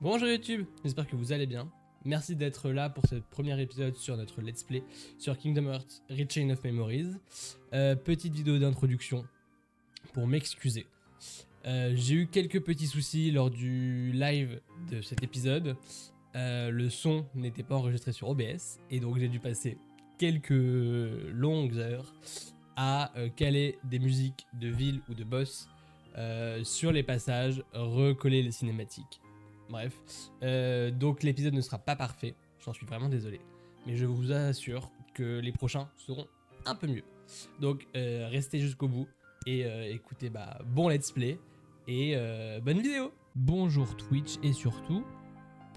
Bonjour YouTube, j'espère que vous allez bien. Merci d'être là pour ce premier épisode sur notre let's play sur Kingdom Hearts Rechain of Memories. Petite vidéo d'introduction pour m'excuser. J'ai eu quelques petits soucis lors du live de cet épisode. Le son n'était pas enregistré sur OBS et donc j'ai dû passer quelques longues heures à caler des musiques de ville ou de boss sur les passages, recoller les cinématiques. Bref, donc l'épisode ne sera pas parfait, j'en suis vraiment désolé, mais je vous assure que les prochains seront un peu mieux. Donc restez jusqu'au bout et écoutez bon let's play et bonne vidéo. Bonjour Twitch et surtout,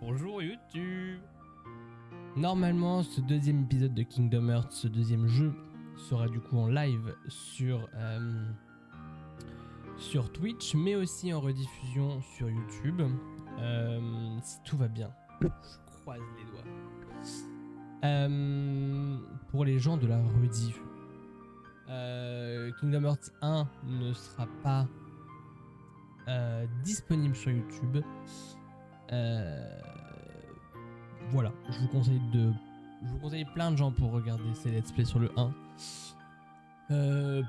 bonjour YouTube. Normalement ce deuxième épisode de Kingdom Hearts, ce deuxième jeu, sera du coup en live sur Twitch, mais aussi en rediffusion sur YouTube. Si tout va bien, je croise les doigts. Pour les gens de la rediff, Kingdom Hearts 1 ne sera pas disponible sur YouTube. Voilà, je vous conseille plein de gens pour regarder ces let's play sur le 1.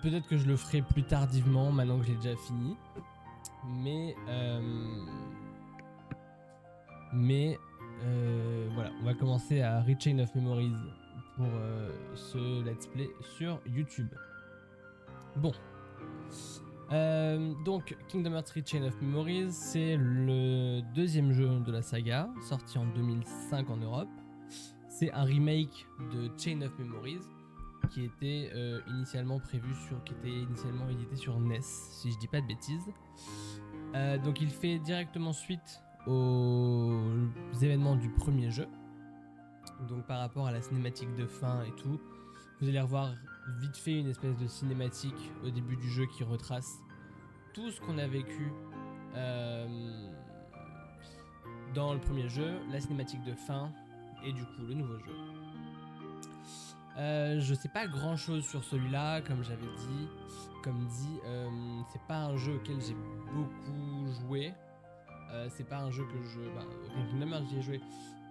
Peut-être que je le ferai plus tardivement, maintenant que j'ai déjà fini. Mais voilà, on va commencer à Rechain of Memories pour ce let's play sur YouTube. Bon. Donc, Kingdom Hearts Rechain of Memories, c'est le deuxième jeu de la saga, sorti en 2005 en Europe. C'est un remake de Chain of Memories qui était initialement édité sur NES, si je dis pas de bêtises. Donc il fait directement suite aux événements du premier jeu. Donc par rapport à la cinématique de fin et tout, vous allez revoir vite fait une espèce de cinématique au début du jeu qui retrace tout ce qu'on a vécu dans le premier jeu, la cinématique de fin et du coup le nouveau jeu. Je sais pas grand chose sur celui-là, comme j'avais dit. C'est pas un jeu auquel j'ai beaucoup joué. C'est pas un jeu que je. Kingdom Hearts j'y ai joué,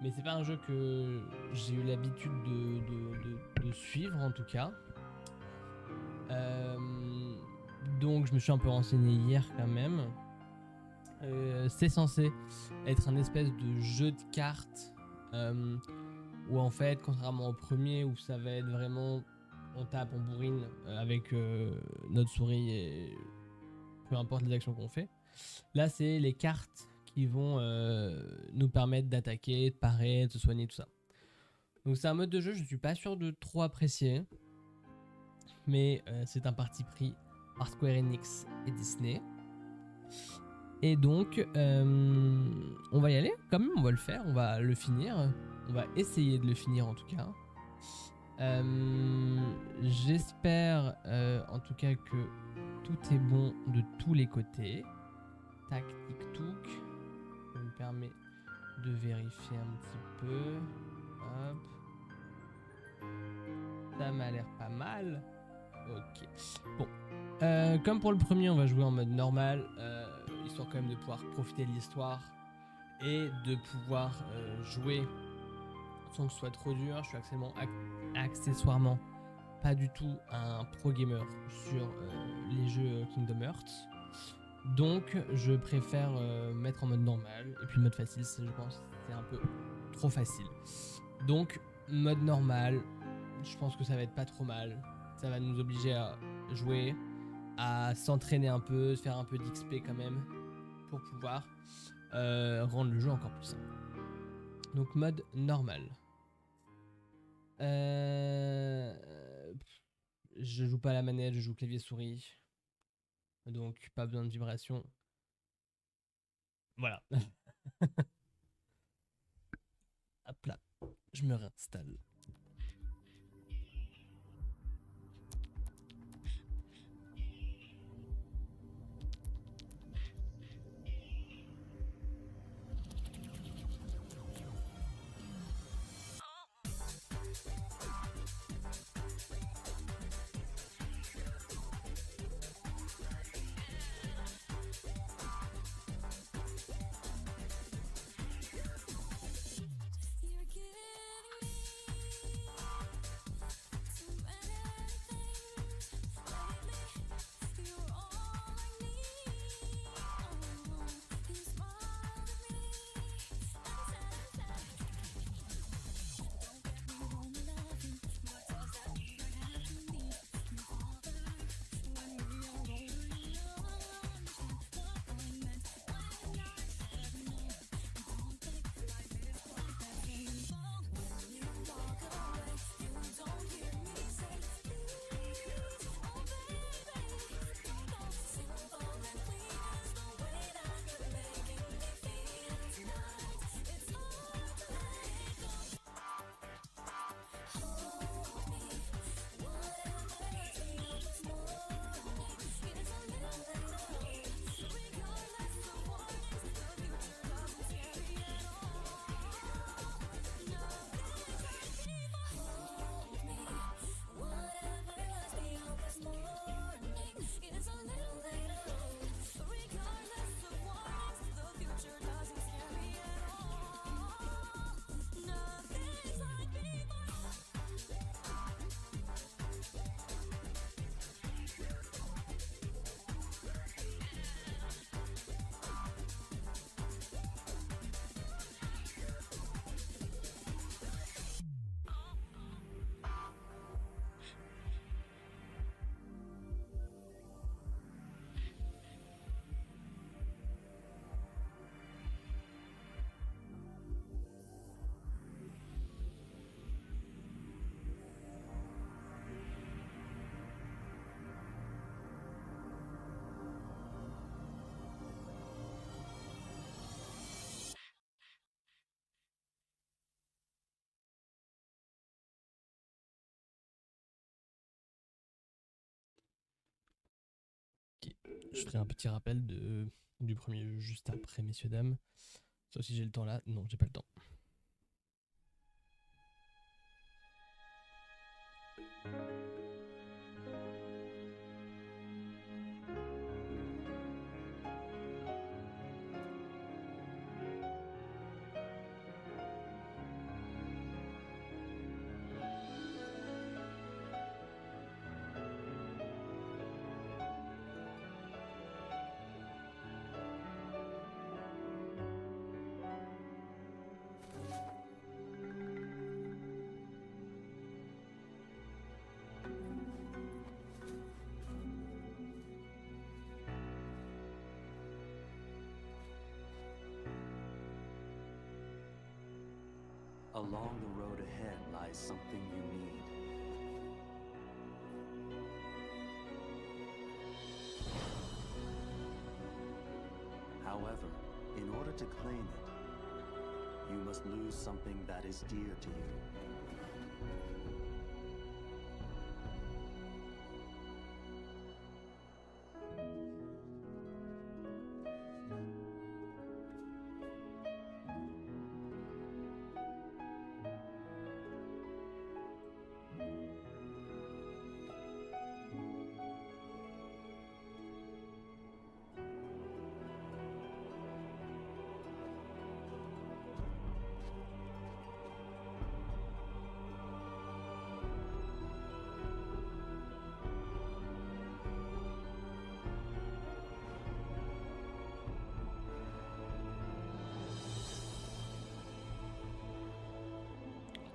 mais c'est pas un jeu que j'ai eu l'habitude de suivre en tout cas. Donc je me suis un peu renseigné hier quand même. C'est censé être un espèce de jeu de cartes où en fait, contrairement au premier où ça va être vraiment on tape, on bourrine avec notre souris et peu importe les actions qu'on fait. Là, c'est les cartes qui vont nous permettre d'attaquer, de parer, de se soigner, tout ça. Donc c'est un mode de jeu, je suis pas sûr de trop apprécier, mais c'est un parti pris par Square Enix et Disney. Et donc, on va y aller, quand même, on va le faire, on va le finir. On va essayer de le finir en tout cas. J'espère en tout cas que tout est bon de tous les côtés. Tac, tic, touc. Ça me permet de vérifier un petit peu. Hop. Ça m'a l'air pas mal. Ok. Bon. Comme pour le premier, on va jouer en mode normal. Histoire quand même de pouvoir profiter de l'histoire. Et de pouvoir jouer sans que ce soit trop dur. Je suis accessoirement pas du tout un pro gamer sur les jeux Kingdom Hearts. Donc je préfère mettre en mode normal. Et puis mode facile, je pense c'est un peu trop facile. Donc mode normal, je pense que ça va être pas trop mal. Ça va nous obliger à jouer, à s'entraîner un peu, faire un peu d'XP quand même, pour pouvoir rendre le jeu encore plus simple. Donc mode normal. Je joue pas à la manette, je joue clavier souris. Donc pas besoin de vibration. Voilà. Hop là, je me réinstalle. Je ferai un petit rappel du premier jeu juste après, messieurs, dames. Sauf si j'ai le temps là. Non, j'ai pas le temps. Along the road ahead lies something you need. However, in order to claim it, you must lose something that is dear to you.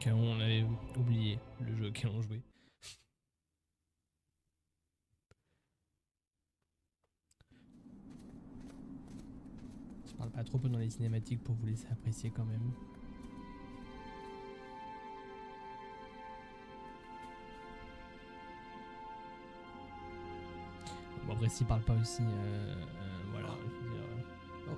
Car on avait oublié le jeu auquel on jouait. Je parle pas trop peu dans les cinématiques pour vous laisser apprécier quand même. Bon, après, s'il parle pas aussi, voilà, je veux dire. Oh.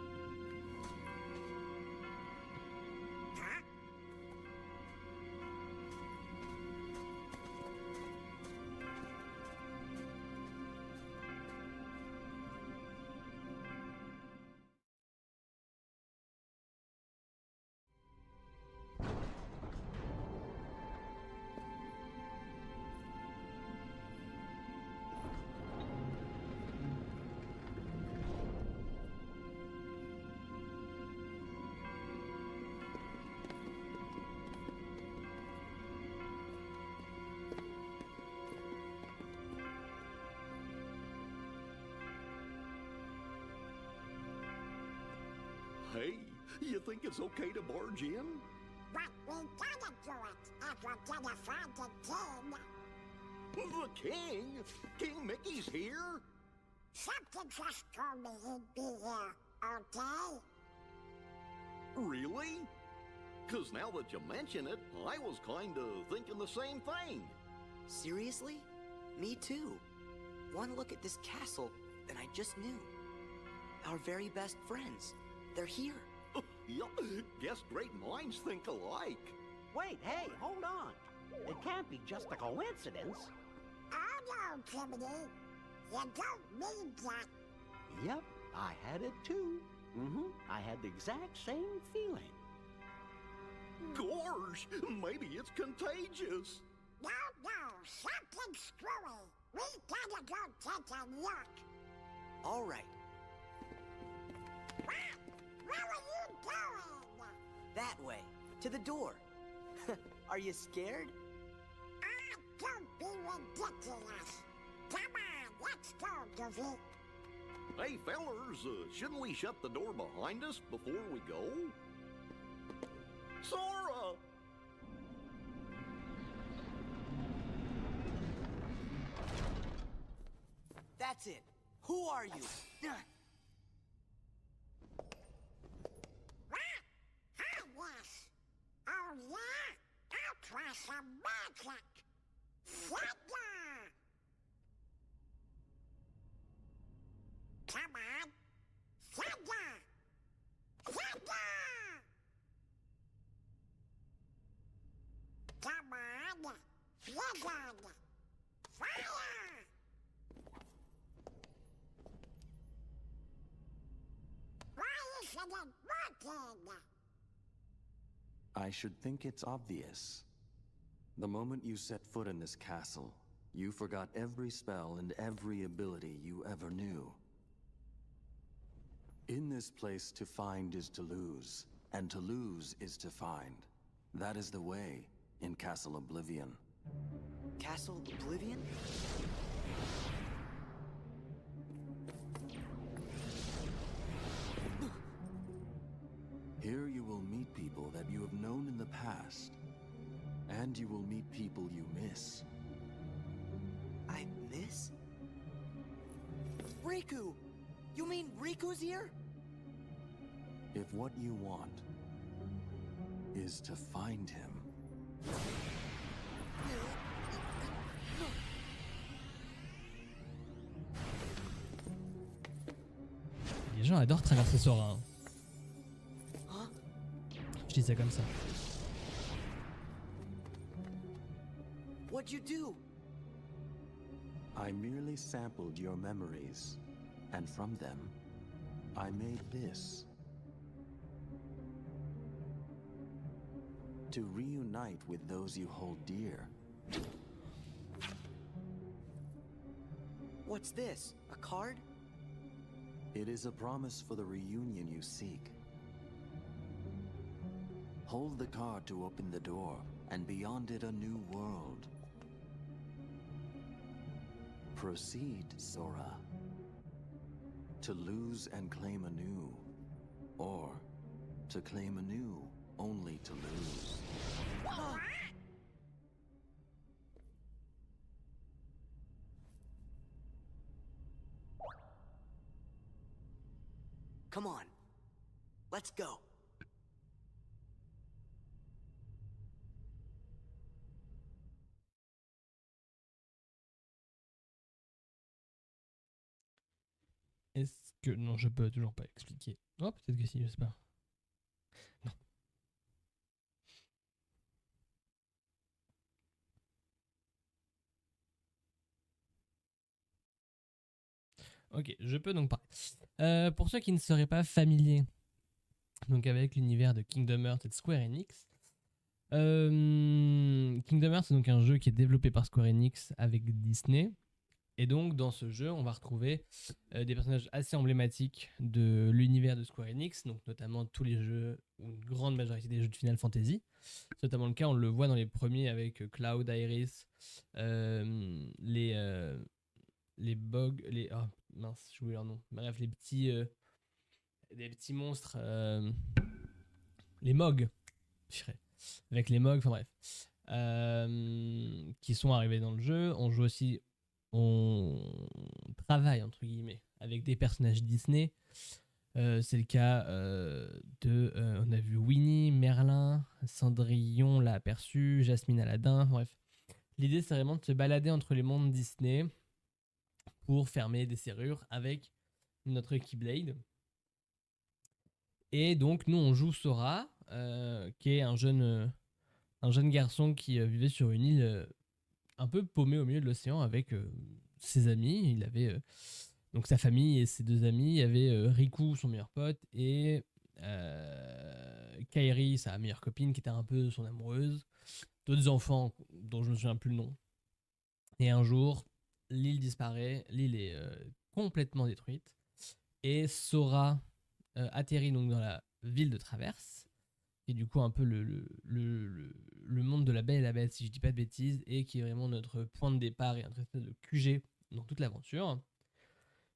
Hey, you think it's okay to barge in? But we gotta do it if we're gonna find the king. The king? King Mickey's here? Something just told me he'd be here, okay? Really? 'Cause now that you mention it, I was kinda thinking the same thing. Seriously? Me too. One look at this castle, and I just knew. Our very best friends. They're here. Yup, guess great minds think alike. Wait, hey, hold on. It can't be just a coincidence. Oh no, Jiminy. You don't mean that. Yep, I had it too. I had the exact same feeling. Gosh, maybe it's contagious. No, something screwy. We gotta go take a look. All right, Where are you going? that way, to the door. Are you scared? Don't be ridiculous. Come on, let's go, Goofy. Hey, fellers, shouldn't we shut the door behind us before we go? Sora! That's it. Who are you? What? Oh, yes. Oh, yeah? I'll try some magic. Sega! Come on. Sega! Sega! Come on. Sega! Fire! wanted. I should think it's obvious. The moment you set foot in this castle, you forgot every spell and every ability you ever knew. In this place, to find is to lose, and to lose is to find. That is the way in Castle Oblivion. Castle Oblivion? Here you will meet people that you have known in the past, and you will meet people you miss. I miss? Riku! You mean Riku's here? If what you want is to find him, Les gens adorent traverser Sora. Hein. Huh? Je dis ça comme ça. What'd you do? I merely sampled your memories, and from them, I made this. To reunite with those you hold dear. What's this? A card? It is a promise for the reunion you seek. Hold the card to open the door, and beyond it a new world. Proceed, Sora. To lose and claim anew, or to claim anew only to lose. Come on. Let's go. Est-ce que... Non, je peux toujours pas expliquer. Oh, peut-être que si, je sais pas. Non. Ok, je peux donc parler. Pour ceux qui ne seraient pas familiers donc avec l'univers de Kingdom Hearts et de Square Enix, Kingdom Hearts c'est donc un jeu qui est développé par Square Enix avec Disney. Et donc dans ce jeu, on va retrouver des personnages assez emblématiques de l'univers de Square Enix, donc notamment tous les jeux, ou une grande majorité des jeux de Final Fantasy. C'est notamment le cas, on le voit dans les premiers avec Cloud, Iris, les bugs, oh mince, j'ai oublié leur nom. Bref, les petits monstres, les Mogs, avec les Mogs, enfin bref, qui sont arrivés dans le jeu. On joue aussi, on travaille entre guillemets avec des personnages Disney. C'est le cas on a vu Winnie, Merlin, Cendrillon l'a aperçu, Jasmine Aladdin, bref. L'idée c'est vraiment de se balader entre les mondes Disney pour fermer des serrures avec notre Keyblade. Et donc nous on joue Sora, qui est un jeune garçon qui vivait sur une île un peu paumé au milieu de l'océan avec ses amis. Il avait donc sa famille et ses deux amis. Il y avait Riku, son meilleur pote, et Kairi, sa meilleure copine, qui était un peu son amoureuse. D'autres enfants dont je me souviens plus le nom. Et un jour, l'île disparaît, l'île est complètement détruite, et Sora atterrit donc dans la ville de Traverse, et du coup un peu le monde de la Belle et la Bête, si je dis pas de bêtises, et qui est vraiment notre point de départ et notre espèce de QG dans toute l'aventure.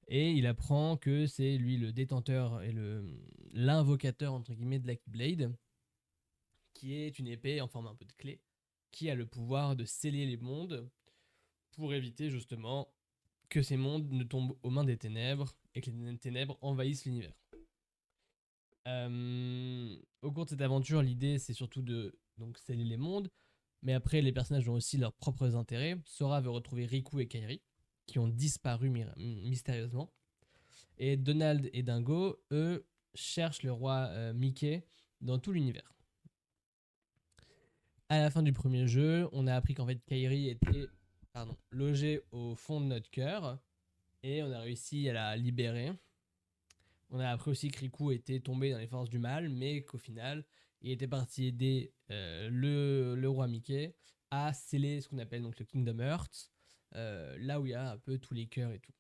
Et il apprend que c'est lui le détenteur et l'invocateur entre guillemets de la Keyblade, qui est une épée en forme un peu de clé, qui a le pouvoir de sceller les mondes pour éviter justement que ces mondes ne tombent aux mains des ténèbres et que les ténèbres envahissent l'univers. Au cours de cette aventure, l'idée c'est surtout de donc sceller les mondes, mais après les personnages ont aussi leurs propres intérêts. Sora veut retrouver Riku et Kairi, qui ont disparu mystérieusement. Et Donald et Dingo, eux, cherchent le roi Mickey dans tout l'univers. À la fin du premier jeu, on a appris qu'en fait Kairi était logée au fond de notre cœur, et on a réussi à la libérer. On a appris aussi que Riku était tombé dans les forces du mal, mais qu'au final, il était parti aider le roi Mickey à sceller ce qu'on appelle donc le Kingdom Hearts, là où il y a un peu tous les cœurs et tout.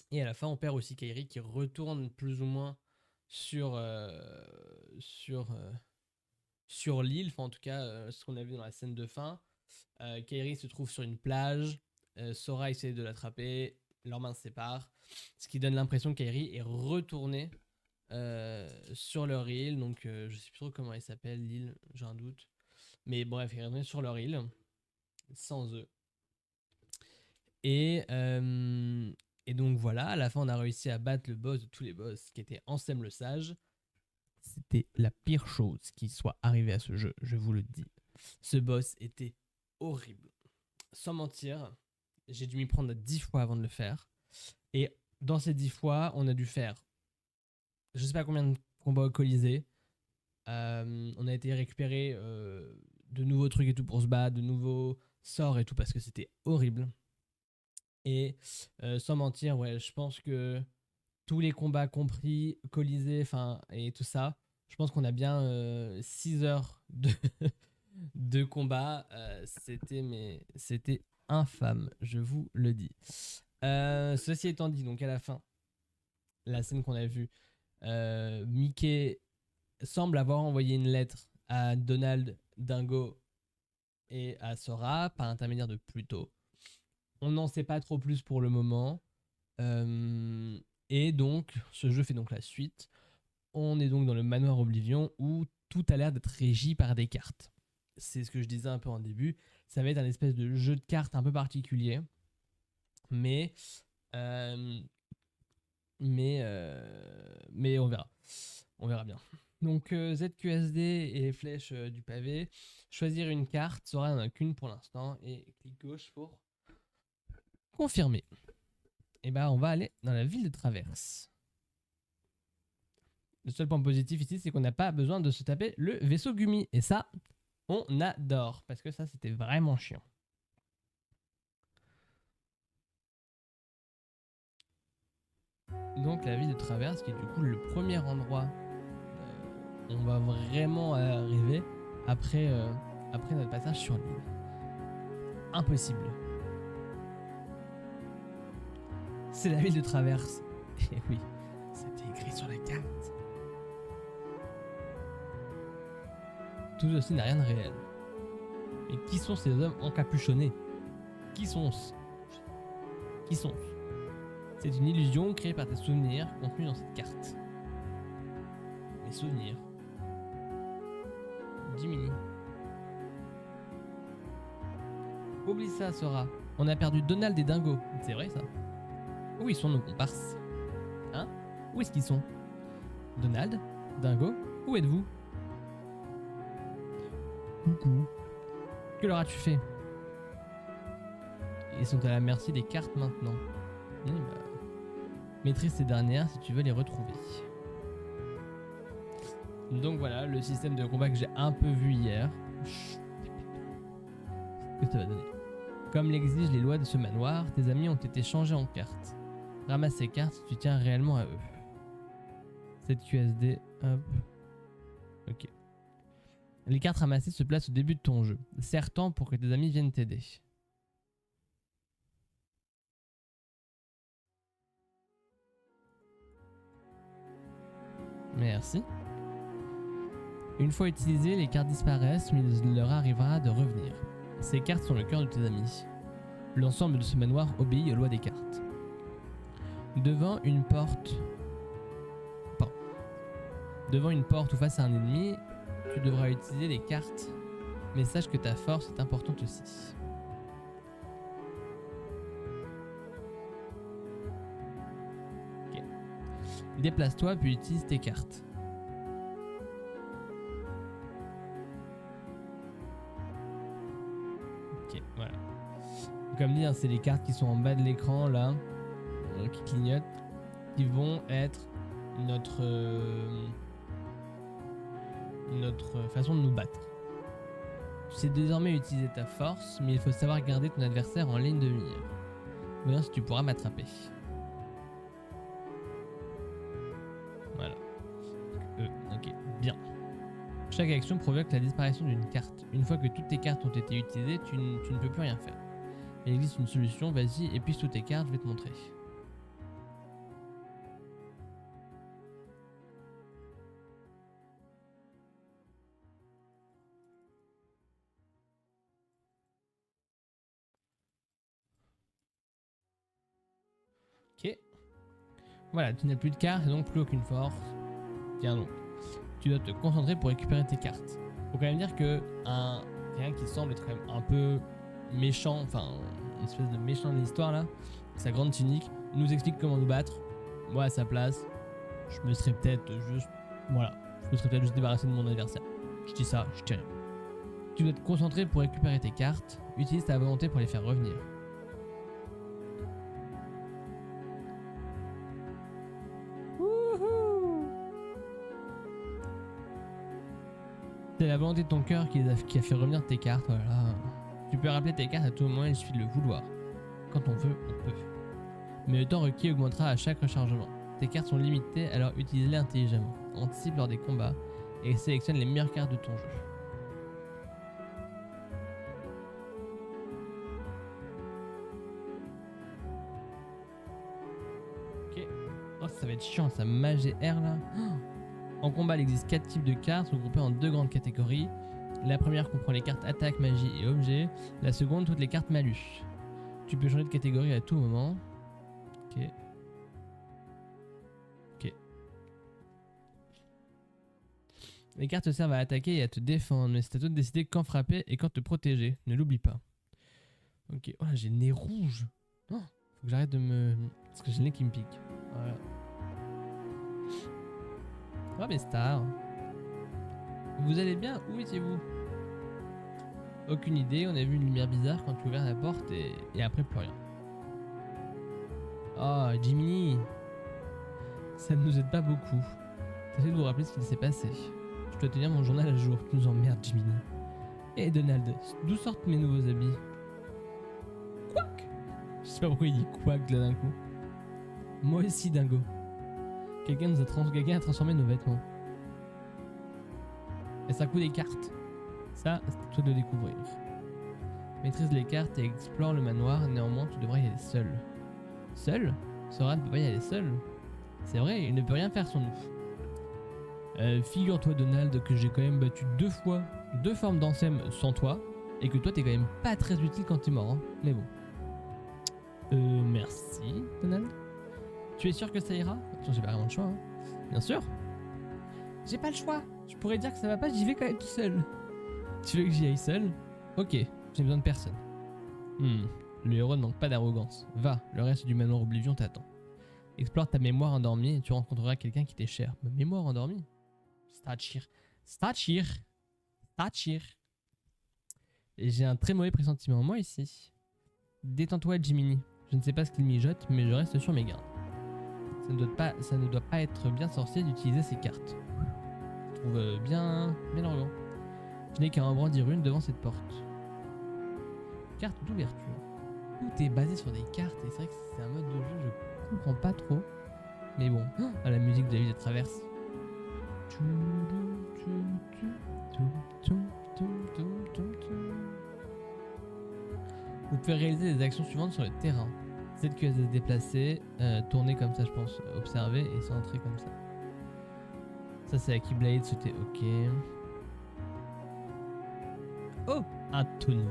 Et à la fin, on perd aussi Kairi qui retourne plus ou moins sur l'île, enfin en tout cas ce qu'on a vu dans la scène de fin. Kairi se trouve sur une plage, Sora essaie de l'attraper, leurs mains se séparent, ce qui donne l'impression que Kairi est retournée sur leur île, donc je sais plus trop comment elle s'appelle l'île, j'ai un doute, mais bref, elle est retournée sur leur île, sans eux. Et donc voilà, à la fin on a réussi à battre le boss de tous les boss qui était Ansem le Sage. C'était la pire chose qui soit arrivée à ce jeu, je vous le dis. Ce boss était horrible. Sans mentir, j'ai dû m'y prendre 10 fois avant de le faire. Et dans ces 10 fois, on a dû faire je sais pas combien de combats au Colisée. On a été récupérer de nouveaux trucs et tout pour se battre, de nouveaux sorts et tout parce que c'était horrible. Et sans mentir, ouais, je pense que tous les combats compris, Colisée, enfin, et tout ça, je pense qu'on a bien 6 heures de combat. C'était infâme, je vous le dis. Ceci étant dit, donc à la fin, la scène qu'on a vue, Mickey semble avoir envoyé une lettre à Donald, Dingo et à Sora par l'intermédiaire de Pluto. On n'en sait pas trop plus pour le moment. Et donc, ce jeu fait donc la suite. On est donc dans le manoir Oblivion où tout a l'air d'être régi par des cartes. C'est ce que je disais un peu en début. Ça va être un espèce de jeu de cartes un peu particulier. Mais on verra. On verra bien. Donc ZQSD et les flèches du pavé. Choisir une carte. Sora n'en a qu'une pour l'instant. Et clic gauche pour confirmer. Et bah on va aller dans la ville de Traverse. Le seul point positif ici, c'est qu'on n'a pas besoin de se taper le vaisseau Gumi. Et ça, on adore. Parce que ça, c'était vraiment chiant. Donc la ville de Traverse, qui est du coup le premier endroit où on va vraiment arriver après notre passage sur l'île. Impossible. C'est la ville de Traverse. Et oui, c'était écrit sur la carte. Tout ceci n'a rien de réel. Mais qui sont ces hommes encapuchonnés? Qui sont-ce? Qui sont-ce? C'est une illusion créée par tes souvenirs contenus dans cette carte. Mes souvenirs. Jiminy. Oublie ça, Sora. On a perdu Donald et Dingo. C'est vrai ça? Où ils sont nos comparses? Hein? Où est-ce qu'ils sont? Donald? Dingo? Où êtes-vous? Coucou. Que leur as-tu fait? Ils sont à la merci des cartes maintenant. Maîtrise ces dernières si tu veux les retrouver. Donc voilà, le système de combat que j'ai un peu vu hier. Qu'est-ce que ça va donner? Comme l'exigent les lois de ce manoir, tes amis ont été changés en cartes. Ramasse ces cartes si tu tiens réellement à eux. Cette QSD, hop. Ok. Les cartes ramassées se placent au début de ton jeu. Serre-t'en pour que tes amis viennent t'aider. Merci. Une fois utilisées, les cartes disparaissent, mais il leur arrivera de revenir. Ces cartes sont le cœur de tes amis. L'ensemble de ce manoir obéit aux lois des cartes. Devant une porte ou face à un ennemi, tu devras utiliser les cartes. Mais sache que ta force est importante aussi. Ok. Déplace-toi puis utilise tes cartes. Ok, voilà. Comme dit, hein, c'est les cartes qui sont en bas de l'écran là, qui clignotent, qui vont être notre façon de nous battre. Tu sais désormais utiliser ta force, mais il faut savoir garder ton adversaire en ligne de mire. Voyons si tu pourras m'attraper. Chaque action provoque la disparition d'une carte. Une fois que toutes tes cartes ont été utilisées, tu ne peux plus rien faire. Il existe une solution, vas-y, épuise toutes tes cartes, je vais te montrer. Ok. Voilà, tu n'as plus de cartes et donc plus aucune force. Tiens donc. Tu dois te concentrer pour récupérer tes cartes. Faut quand même dire que quelqu'un qui semble être quand même un peu méchant, enfin une espèce de méchant de l'histoire là, sa grande tunique, nous explique comment nous battre. Moi à sa place, je me serais peut-être juste débarrassé de mon adversaire. Je dis ça, je dis rien. Tu dois te concentrer pour récupérer tes cartes. Utilise ta volonté pour les faire revenir. C'est la volonté de ton cœur qui a fait revenir tes cartes. Voilà. Tu peux rappeler tes cartes à tout moment, il suffit de le vouloir. Quand on veut, on peut. Mais le temps requis augmentera à chaque rechargement. Tes cartes sont limitées, alors utilise-les intelligemment. Anticipe lors des combats et sélectionne les meilleures cartes de ton jeu. Ok. Oh, ça va être chiant, ça mage et R là. En combat, il existe 4 types de cartes regroupées en 2 grandes catégories. La première comprend les cartes attaque, magie et objets. La seconde, toutes les cartes malus. Tu peux changer de catégorie à tout moment. Ok. Ok. Les cartes servent à attaquer et à te défendre, mais c'est à toi de décider quand frapper et quand te protéger. Ne l'oublie pas. Ok. Oh là, j'ai le nez rouge. Oh, faut que j'arrête de me... Parce que j'ai le nez qui me pique. Voilà. Oh mes stars. Vous allez bien? Où étiez-vous? Aucune idée, on a vu une lumière bizarre quand tu ouvres la porte et après plus rien. Oh Jiminy, ça ne nous aide pas beaucoup. Tâchez de vous rappeler ce qu'il s'est passé. Je dois tenir mon journal à jour, tu nous emmerdes Jiminy. Et Donald, d'où sortent mes nouveaux habits? Quack. Je sais pas pourquoi il dit quack là d'un coup. Moi aussi dingo. Quelqu'un a transformé nos vêtements. Et ça coûte des cartes. Ça, c'est à toi de le découvrir. Maîtrise les cartes et explore le manoir. Néanmoins, tu devrais y aller seul. Seul? Sora ne peut pas y aller seul. C'est vrai, il ne peut rien faire sans nous. Figure-toi, Donald, que j'ai quand même battu 2 fois 2 formes d'Ansem sans toi. Et que toi, t'es quand même pas très utile quand t'es mort. Hein. Mais bon. Merci, Donald. Tu es sûr que ça ira? Attends, j'ai pas vraiment le choix. Hein. Bien sûr. J'ai pas le choix. Je pourrais dire que ça va pas, j'y vais quand même tout seul. Tu veux que j'y aille seul? Ok, j'ai besoin de personne. Le héros ne manque pas d'arrogance. Va, le reste du manoir Oblivion t'attend. Explore ta mémoire endormie et tu rencontreras quelqu'un qui t'est cher. Ma mémoire endormie? Stachir. Et j'ai un très mauvais pressentiment, moi ici. Détends-toi, Jiminy. Je ne sais pas ce qu'il mijote, mais je reste sur mes gardes. Ça ne doit pas être bien sorcier d'utiliser ces cartes. Je trouve bien arrogant. Je n'ai qu'à en brandir une devant cette porte. Carte d'ouverture. Tout est basé sur des cartes et c'est vrai que c'est un mode de jeu je comprends pas trop. Mais bon, la musique de la ville de traverse. Vous pouvez réaliser les actions suivantes sur le terrain. ZQS se déplacer, tourner comme ça je pense, observer et centrer comme ça. Ça c'est la Keyblade, c'était ok. Oh, un tonneau.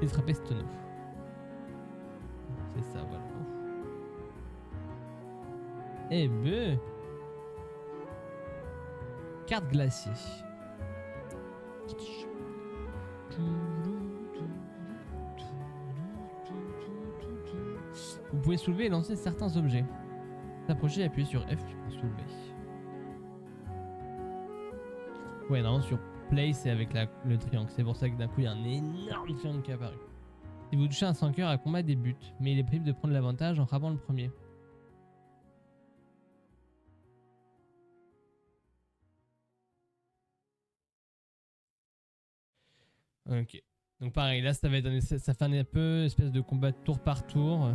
Et frapper ce tonneau. C'est ça, voilà. Eh ben. Carte glacier. Vous pouvez soulever et lancer certains objets. S'approcher et appuyer sur F pour soulever. Ouais, normalement sur Play c'est avec le triangle. C'est pour ça que d'un coup il y a un énorme triangle qui est apparu. Si vous touchez un 100 cœurs, un combat débute, mais il est possible de prendre l'avantage en frappant le premier. Ok. Donc pareil, là ça va être ça fait un peu espèce de combat tour par tour.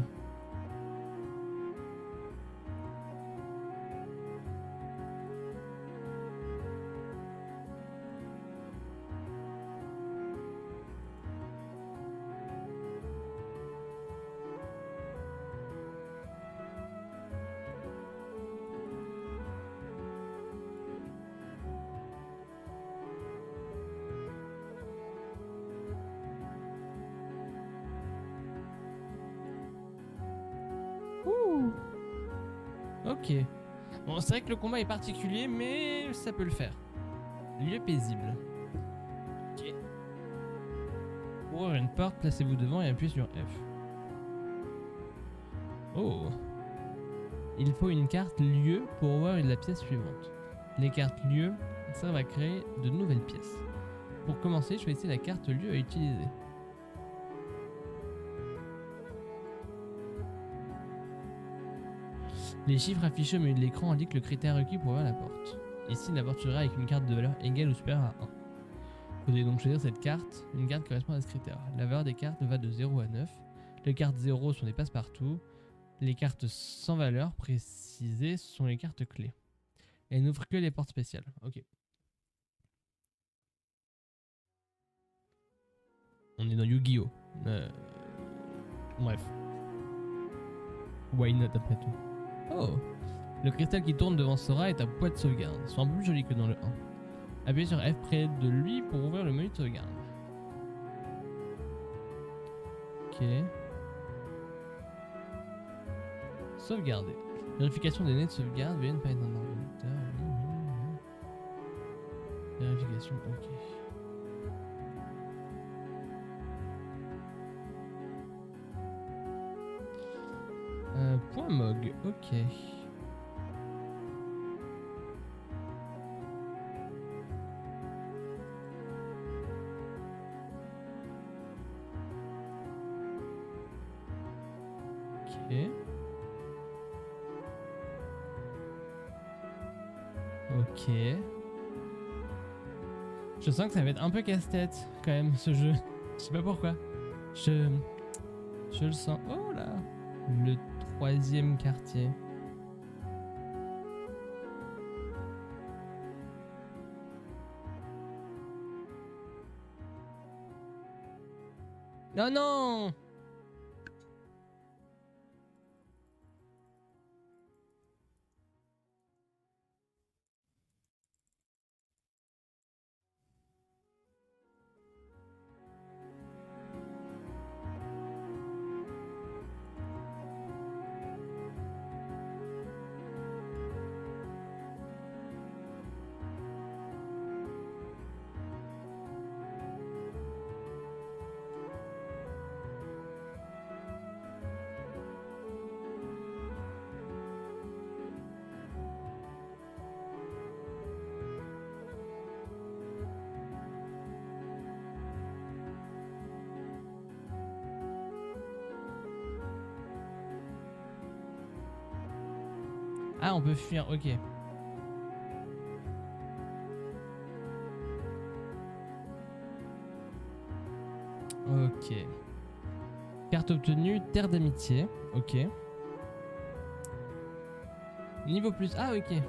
Ok. Bon, c'est vrai que le combat est particulier, mais ça peut le faire. Lieu paisible. Ok. Pour ouvrir une porte, placez-vous devant et appuyez sur F. Oh. Il faut une carte lieu pour ouvrir la pièce suivante. Les cartes lieu servent à créer de nouvelles pièces. Pour commencer, choisissez la carte lieu à utiliser. Les chiffres affichés au milieu de l'écran indiquent le critère requis pour ouvrir la porte. Ici, la porte s'ouvrira avec une carte de valeur égale ou supérieure à 1. Vous devez donc choisir cette carte. Une carte correspond à ce critère. La valeur des cartes va de 0 à 9. Les cartes 0 sont des passe-partout. Les cartes sans valeur précisée sont les cartes clés. Elles n'ouvrent que les portes spéciales. Ok. On est dans Yu-Gi-Oh! Bref. Why not après tout? Oh! Le cristal qui tourne devant Sora est un poids de sauvegarde. Ils sont un peu plus jolis que dans le 1. Appuyez sur F près de lui pour ouvrir le menu de sauvegarde. Ok. Sauvegarder. Vérification des données de sauvegarde. Veuillez ne pas être dans l'ordinateur. Vérification, ok. Point MOG, ok. Ok. Ok. Je sens que ça va être un peu casse-tête quand même ce jeu. Je sais pas pourquoi. Je le sens. Oh là. Le 3e quartier. Non, non! Ah, on peut fuir, ok. Ok. Carte obtenue, terre d'amitié. Ok. Niveau plus. Ah, ok.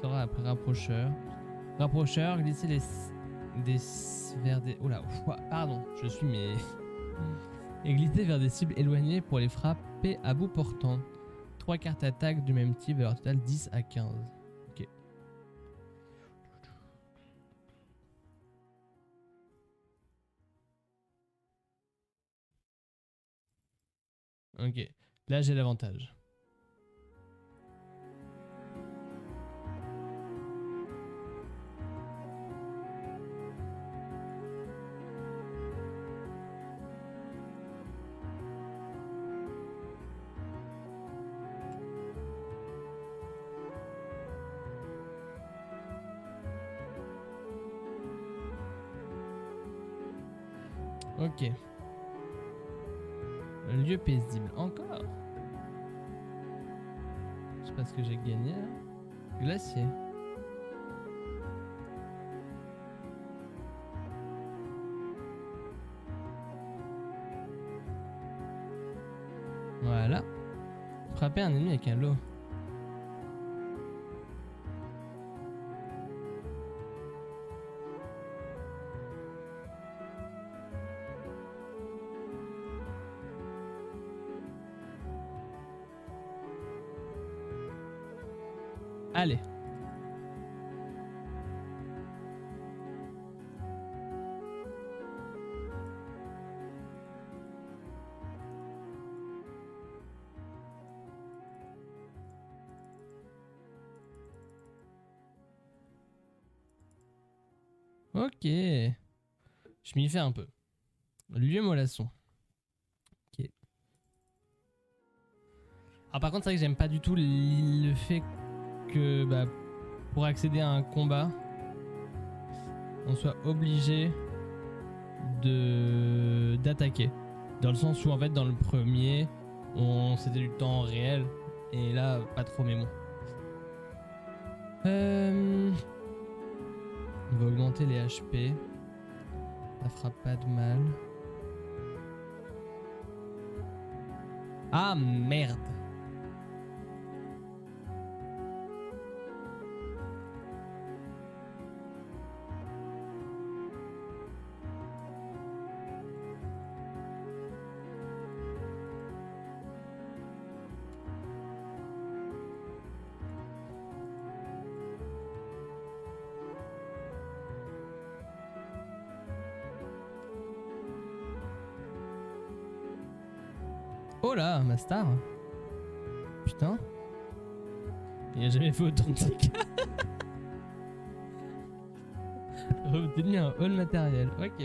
Sera après rapprocheur. Rapprocheur, glisser vers des. Oula, pardon, je suis mais. Et glisser vers des cibles éloignées pour les frapper à bout portant. 3 cartes attaque du même type, valeur totale 10 à 15. Ok. Ok. Là, j'ai l'avantage. Ok. Lieu paisible. Encore. C'est parce que j'ai gagné. Là. Glacier. Voilà. Frapper un ennemi avec un lot. Allez. Ok. Je m'y fais un peu. Lieu mollasson. Ok. Alors par contre, c'est vrai que j'aime pas du tout le fait que bah, pour accéder à un combat, on soit obligé d'attaquer. Dans le sens où en fait dans le premier, c'était du temps réel. Et là, pas trop mais bon. On va augmenter les HP. Ça fera pas de mal. Ah merde. Oh là, ma star. Putain. Il a jamais fait autant de dégâts. Obtenir un haul matériel. Ok.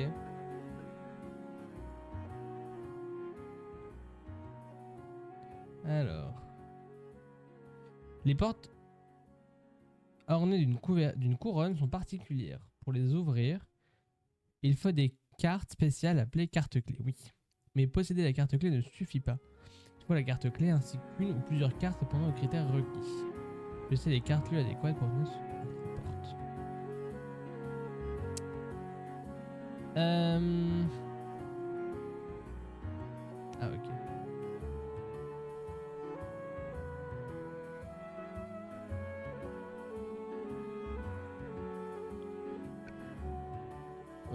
Alors. Les portes ornées d'une couronne sont particulières. Pour les ouvrir, il faut des cartes spéciales appelées cartes clés. Oui. Mais posséder la carte clé ne suffit pas. Il faut la carte clé ainsi qu'une ou plusieurs cartes répondant aux critères requis. Je sais les cartes clés adéquates pour venir sur les portes. Ah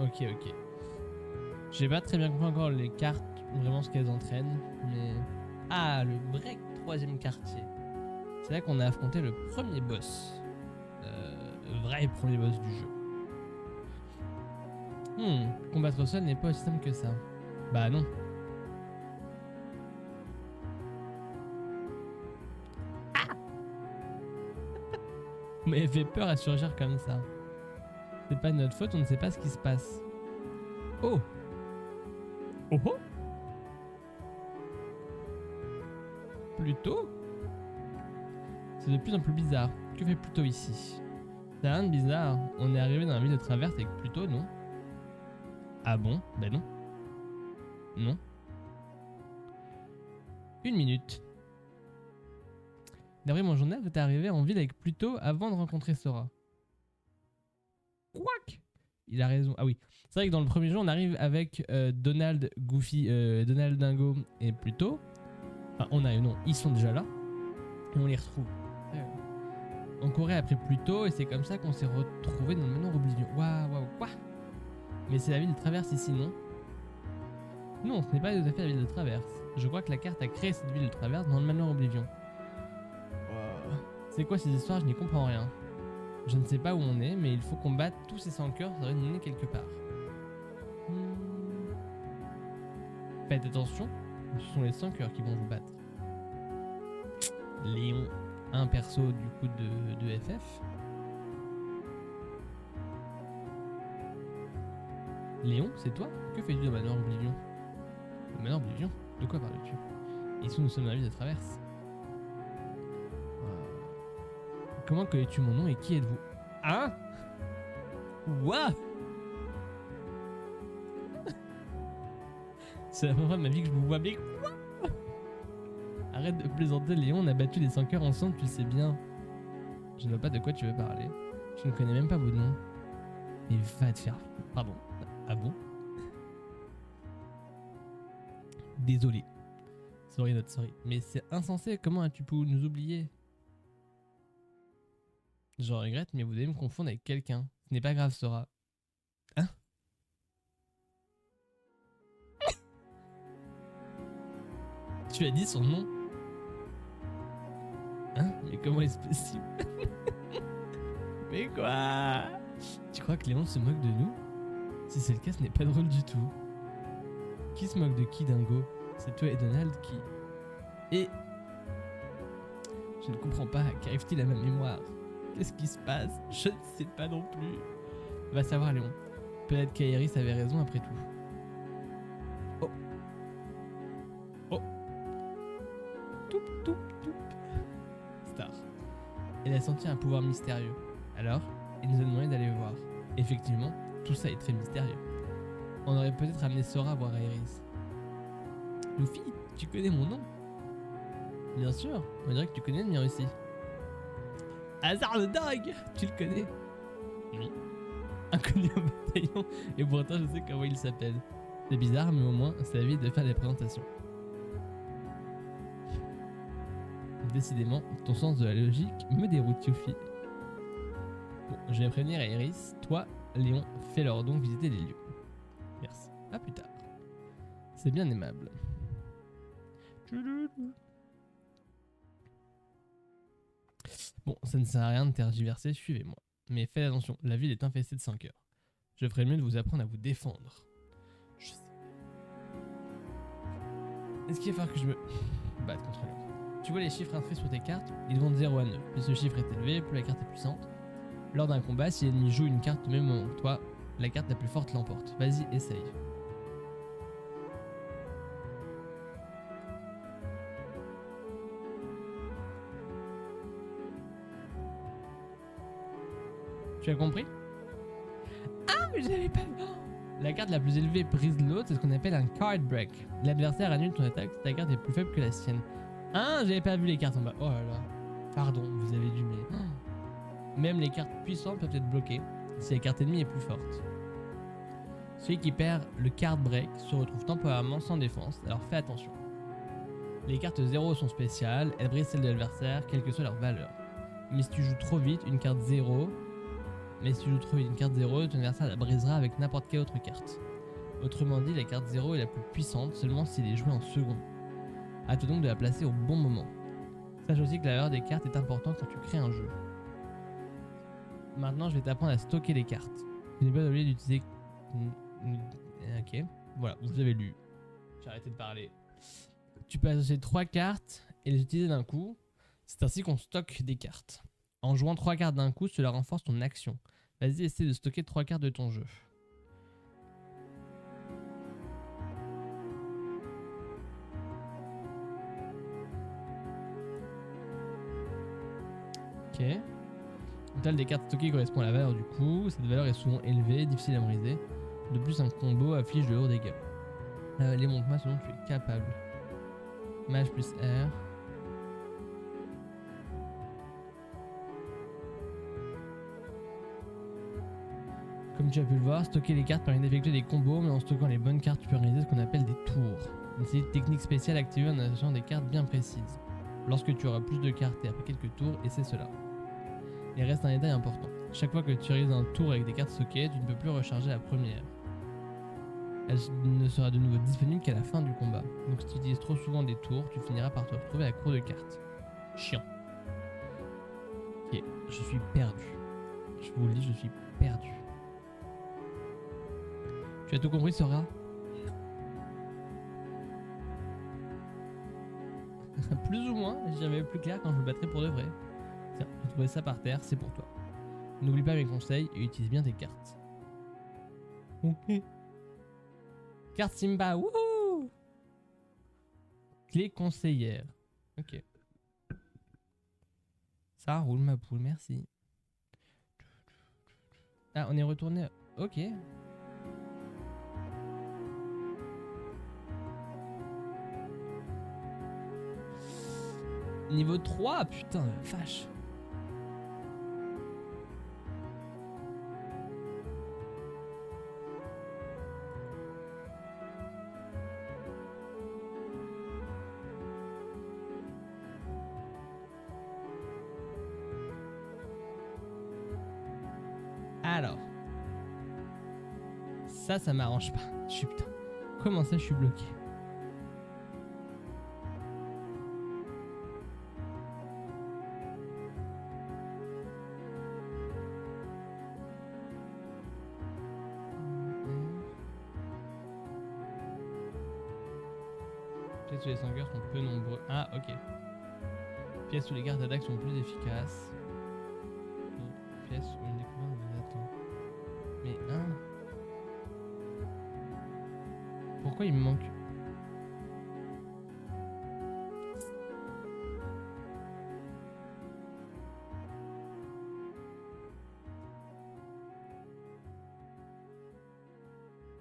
ok. Ok. J'ai pas très bien compris encore les cartes, vraiment ce qu'elles entraînent, mais... Ah, le break 3e quartier. C'est là qu'on a affronté le premier boss. Le vrai premier boss du jeu. Combattre au sol n'est pas aussi simple que ça. Bah non. Ah. Vous m'avez fait peur à surgir comme ça. C'est pas de notre faute, on ne sait pas ce qui se passe. Oh! Oh oh! Pluto? C'est de plus en plus bizarre. Que fait Pluto ici? C'est rien de bizarre. On est arrivé dans la ville de traverse avec Pluto, non? Ah bon? Ben non. Non. 1 minute. D'après mon journal, vous êtes arrivé en ville avec Pluto avant de rencontrer Sora. Quack! Il a raison. Ah oui. C'est vrai que dans le premier jeu, on arrive avec Donald, Goofy, Donald Dingo et Pluto. Enfin, non, ils sont déjà là. Et on les retrouve. On courait après Pluto et c'est comme ça qu'on s'est retrouvé dans le manoir Oblivion. Waouh, quoi? Mais c'est la ville de Traverse ici, non? Non, ce n'est pas tout à fait la ville de Traverse. Je crois que la carte a créé cette ville de Traverse dans le manoir Oblivion. C'est quoi ces histoires? Je n'y comprends rien. Je ne sais pas où on est, mais il faut qu'on batte tous ces 100 cœurs réunis quelque part. Faites attention, ce sont les 100 cœurs qui vont vous battre. Léon, un perso du coup de FF. Léon, c'est toi? Que fais-tu dans le manoir Oblivion? Le manoir Oblivion? De quoi parles-tu? Ici nous sommes dans la ville de Traverse. Comment connais-tu mon nom et qui êtes-vous? Hein? What? C'est la première fois de ma vie que je vous vois, mais quoi? Arrête de plaisanter, Léon, on a battu les 5 heures ensemble, tu le sais bien. Je ne vois pas de quoi tu veux parler. Je ne connais même pas vos noms. Mais va te faire... Pardon. Ah bon? Désolé. Sorry, not sorry. Mais c'est insensé, comment as-tu pu nous oublier? J'en regrette, mais vous devez me confondre avec quelqu'un. Ce n'est pas grave, Sora. Hein? Tu as dit son nom? Hein? Mais comment est-ce possible? Mais quoi? Tu crois que Léon se moque de nous? Si c'est le cas, ce n'est pas drôle du tout. Qui se moque de qui, Dingo? C'est toi et Donald qui... Et... Je ne comprends pas, qu'arrive-t-il à ma mémoire? Qu'est-ce qui se passe? Je ne sais pas non plus. Va savoir, Léon. Peut-être qu'Aéris avait raison après tout. Oh. Oh. Toup, toup, toup. Star. Elle a senti un pouvoir mystérieux. Alors, il nous a demandé d'aller voir. Effectivement, tout ça est très mystérieux. On aurait peut-être amené Sora voir Aéris. Luffy, tu connais mon nom? Bien sûr, on dirait que tu connais le mien aussi. Hasard le dingue, tu le connais? Oui. Inconnu au bataillon, et pourtant je sais comment il s'appelle. C'est bizarre, mais au moins, ça évite de faire des présentations. Décidément, ton sens de la logique me déroute, Yuffie. Bon, je vais prévenir Aéris. Toi, Léon, fais-leur donc visiter les lieux. Merci. À plus tard. C'est bien aimable. Bon, ça ne sert à rien de tergiverser, suivez-moi. Mais faites attention, la ville est infestée de 5 heures. Je ferais mieux de vous apprendre à vous défendre. Je sais. Est-ce qu'il va falloir que je me batte contre l'autre? Tu vois les chiffres inscrits sur tes cartes? Ils vont de 0 à 9. Plus ce chiffre est élevé, plus la carte est puissante. Lors d'un combat, si l'ennemi joue une carte au même moment que toi, la carte la plus forte l'emporte. Vas-y, essaye. Tu as compris? Ah, mais j'avais pas vu. La carte la plus élevée brise l'autre, c'est ce qu'on appelle un card break. L'adversaire annule ton attaque si ta carte est plus faible que la sienne. Ah, j'avais pas vu les cartes en bas. Oh là là. Pardon, vous avez dû, mais... Même les cartes puissantes peuvent être bloquées si la carte ennemie est plus forte. Celui qui perd le card break se retrouve temporairement sans défense, alors fais attention. Les cartes 0 sont spéciales, elles brisent celles de l'adversaire, quelle que soit leur valeur. Mais si tu joues trop vite, une carte 0... ton adversaire la brisera avec n'importe quelle autre carte. Autrement dit, la carte 0 est la plus puissante seulement s'il est joué en second. À toi donc de la placer au bon moment. Sache aussi que la valeur des cartes est importante quand tu crées un jeu. Maintenant, je vais t'apprendre à stocker les cartes. Tu n'es pas obligé d'utiliser... Ok, voilà, vous avez lu. J'ai arrêté de parler. Tu peux associer 3 cartes et les utiliser d'un coup. C'est ainsi qu'on stocke des cartes. En jouant 3 cartes d'un coup, cela renforce ton action. Vas-y, essaie de stocker 3 cartes de ton jeu. Ok. Le total des cartes stockées correspond à la valeur du coup. Cette valeur est souvent élevée, difficile à briser. De plus, un combo affiche de hauts dégâts. Les montre-moi ce dont tu es capable. Mage plus R. Comme tu as pu le voir, stocker les cartes permet d'effectuer des combos, mais en stockant les bonnes cartes, tu peux réaliser ce qu'on appelle des tours. Une série de techniques spéciales activées en associant des cartes bien précises. Lorsque tu auras plus de cartes et après quelques tours, et c'est cela. Il reste un détail important. Chaque fois que tu réalises un tour avec des cartes stockées, tu ne peux plus recharger la première. Elle ne sera de nouveau disponible qu'à la fin du combat. Donc si tu utilises trop souvent des tours, tu finiras par te retrouver à court de cartes. Chiant. Ok, je suis perdu. Je vous le dis, je suis perdu. Tu as tout compris, Sora? Plus ou moins, j'y avais plus clair quand je me battrai pour de vrai. Tiens, j'ai trouvé ça par terre, c'est pour toi. N'oublie pas mes conseils et utilise bien tes cartes. Ok. Carte Simba, wouhou! Clé conseillère. Ok. Ça roule ma poule, merci. Ah, on est retourné. Ok. Niveau 3, putain, vache. Alors. Ça m'arrange pas. Je suis putain. Comment ça, je suis bloqué? Pièces où les sangueurs sont peu nombreux. Ah, ok. Pièces où les cartes d'attaque sont plus efficaces. Pièces où une découverte vous attend. pourquoi il me manque?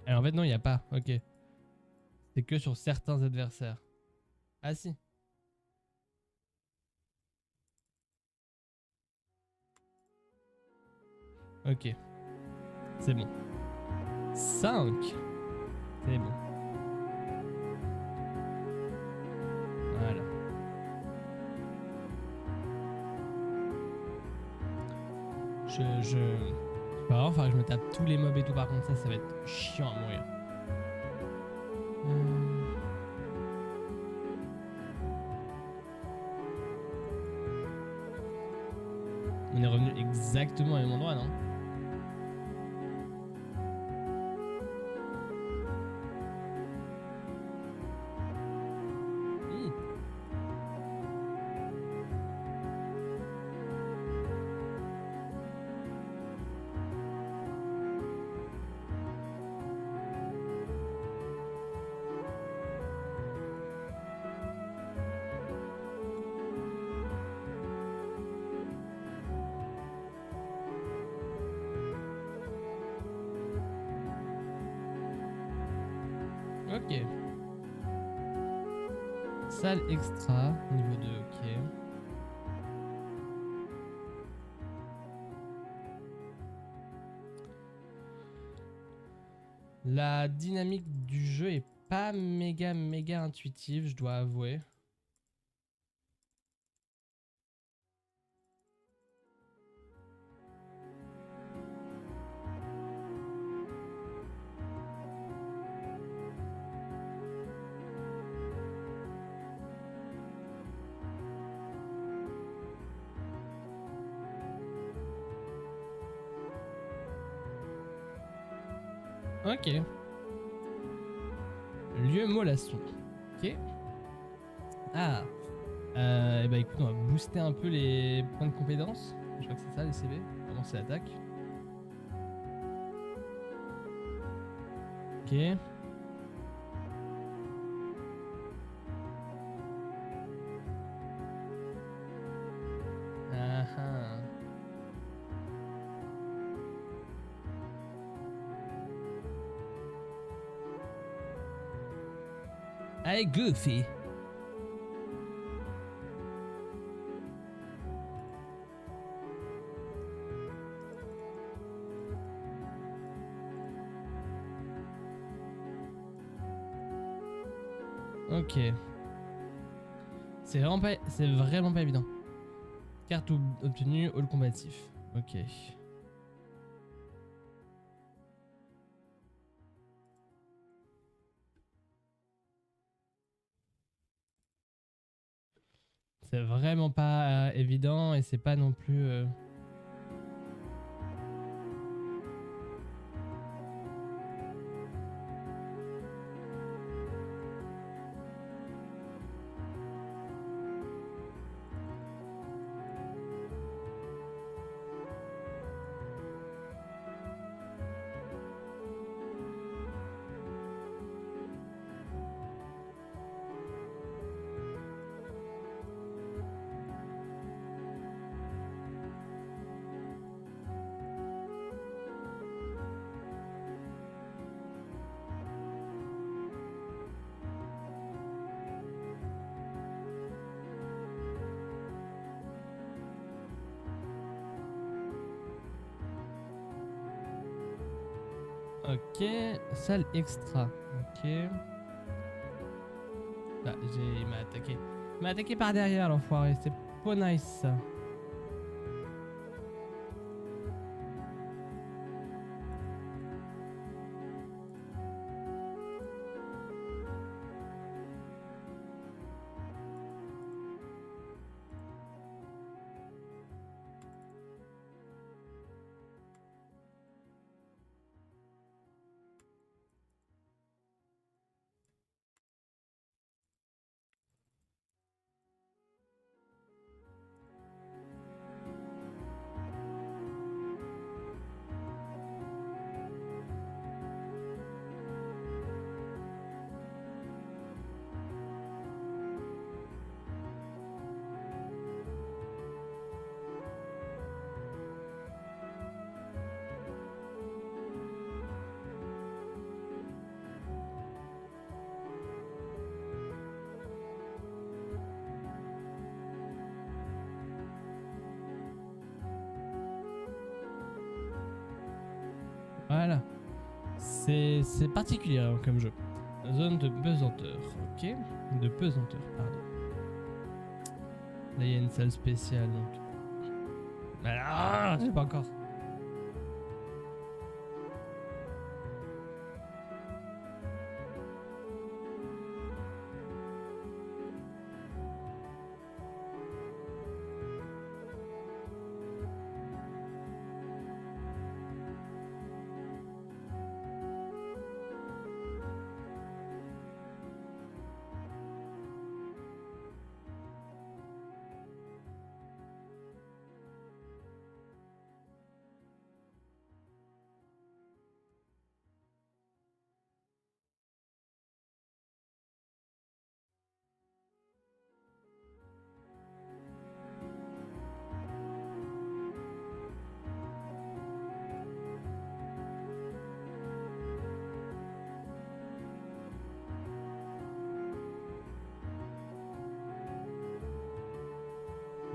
Alors en fait non, il n'y a pas. Ok. C'est que sur certains adversaires. Ah si. Ok. C'est bon. 5. C'est bon. Voilà. C'est pas grave, il faudra que je me tape tous les mobs et tout. Par contre, ça va être chiant à mourir. On est revenu exactement au même endroit, non? Ok. Salle extra, niveau 2, ok. La dynamique du jeu est pas méga intuitive, je dois avouer. Ok. Lieu mollasson. Ok. Ah. Et bah écoute, on va booster un peu les points de compétence. Je crois que c'est ça les CV. Vraiment c'est l'attaque. Ok. Ah ah. Hey Goofy. Ok. C'est vraiment pas évident. Carte obtenue, hall combatif. Ok. C'est vraiment pas évident et c'est pas non plus... Ok, salle extra. Ok. Bah, il m'a attaqué. Il m'a attaqué par derrière, l'enfoiré. C'est pas nice ça. Voilà. C'est particulier hein, comme jeu. Zone de pesanteur, ok. De pesanteur, pardon. Là, il y a une salle spéciale, donc... Ah, j'ai pas encore.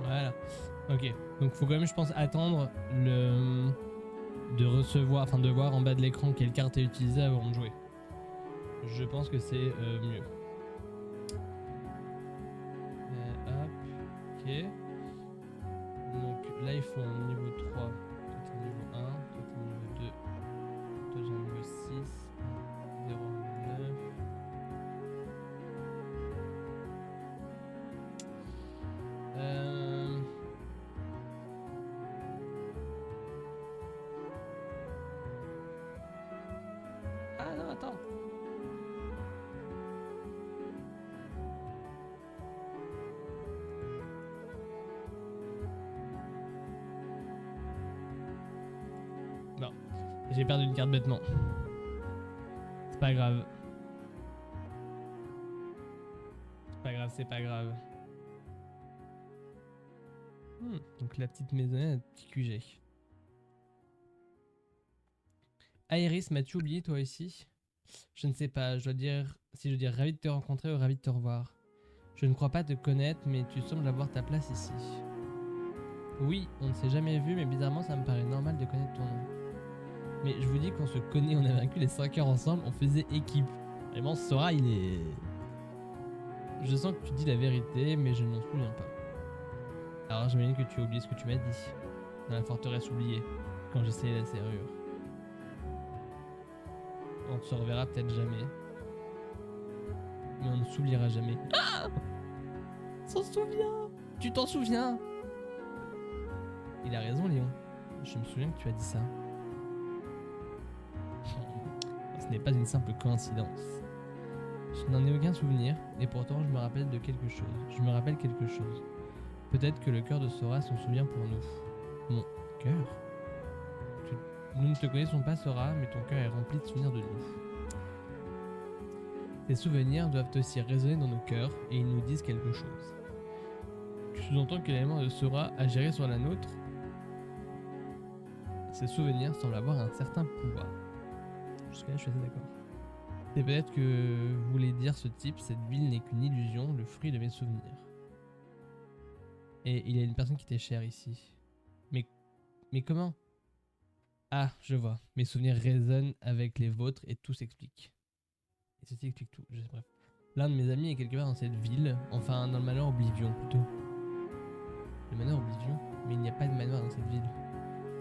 Voilà. Ok. Donc faut quand même, je pense, attendre de recevoir, enfin de voir en bas de l'écran quelle carte est utilisée avant de jouer. Je pense que c'est mieux. Hop. Ok. Donc là il faut un niveau 3. Toi t'es au niveau 1. Toi t'es au niveau 2. Toi j'ai un niveau 6. 0, 9. Ah non, attends. Non, j'ai perdu une carte bêtement. C'est pas grave. C'est pas grave, c'est pas grave. Donc la petite maisonnette, petit QG. Iris, m'as-tu oublié toi aussi? Je ne sais pas, je dois dire si je dois dire ravi de te rencontrer ou ravi de te revoir. Je ne crois pas te connaître, mais tu sembles avoir ta place ici. Oui, on ne s'est jamais vu, mais bizarrement ça me paraît normal de connaître ton nom. Mais je vous dis qu'on se connaît, on a vaincu les 5 heures ensemble, on faisait équipe. Vraiment, Sora, il est... Je sens que tu dis la vérité, mais je ne m'en souviens pas. Alors j'imagine que tu as oublié ce que tu m'as dit. Dans la forteresse oubliée, quand j'essayais la serrure. On ne se reverra peut-être jamais. Mais on ne s'oubliera jamais. Ah! S'en souvient! Tu t'en souviens? Il a raison, Léon. Je me souviens que tu as dit ça. Ce n'est pas une simple coïncidence. Je n'en ai aucun souvenir, et pourtant je me rappelle de quelque chose. Je me rappelle quelque chose. Peut-être que le cœur de Sora s'en souvient pour nous. Mon cœur? Nous ne te connaissons pas, Sora, mais ton cœur est rempli de souvenirs de nous. Ces souvenirs doivent aussi résonner dans nos cœurs, et ils nous disent quelque chose. Tu sous-entends que l'élément de Sora a géré sur la nôtre? Ces souvenirs semblent avoir un certain pouvoir. Jusqu'à là, je suis assez d'accord. C'est peut-être que voulait dire ce type, cette ville n'est qu'une illusion, le fruit de mes souvenirs. Et il y a une personne qui t'est chère ici. Mais comment? Ah, je vois. Mes souvenirs résonnent avec les vôtres et tout s'explique. Et ceci explique tout. Bref. L'un de mes amis est quelque part dans cette ville. Enfin, dans le manoir Oblivion, plutôt. Le manoir Oblivion? Mais il n'y a pas de manoir dans cette ville.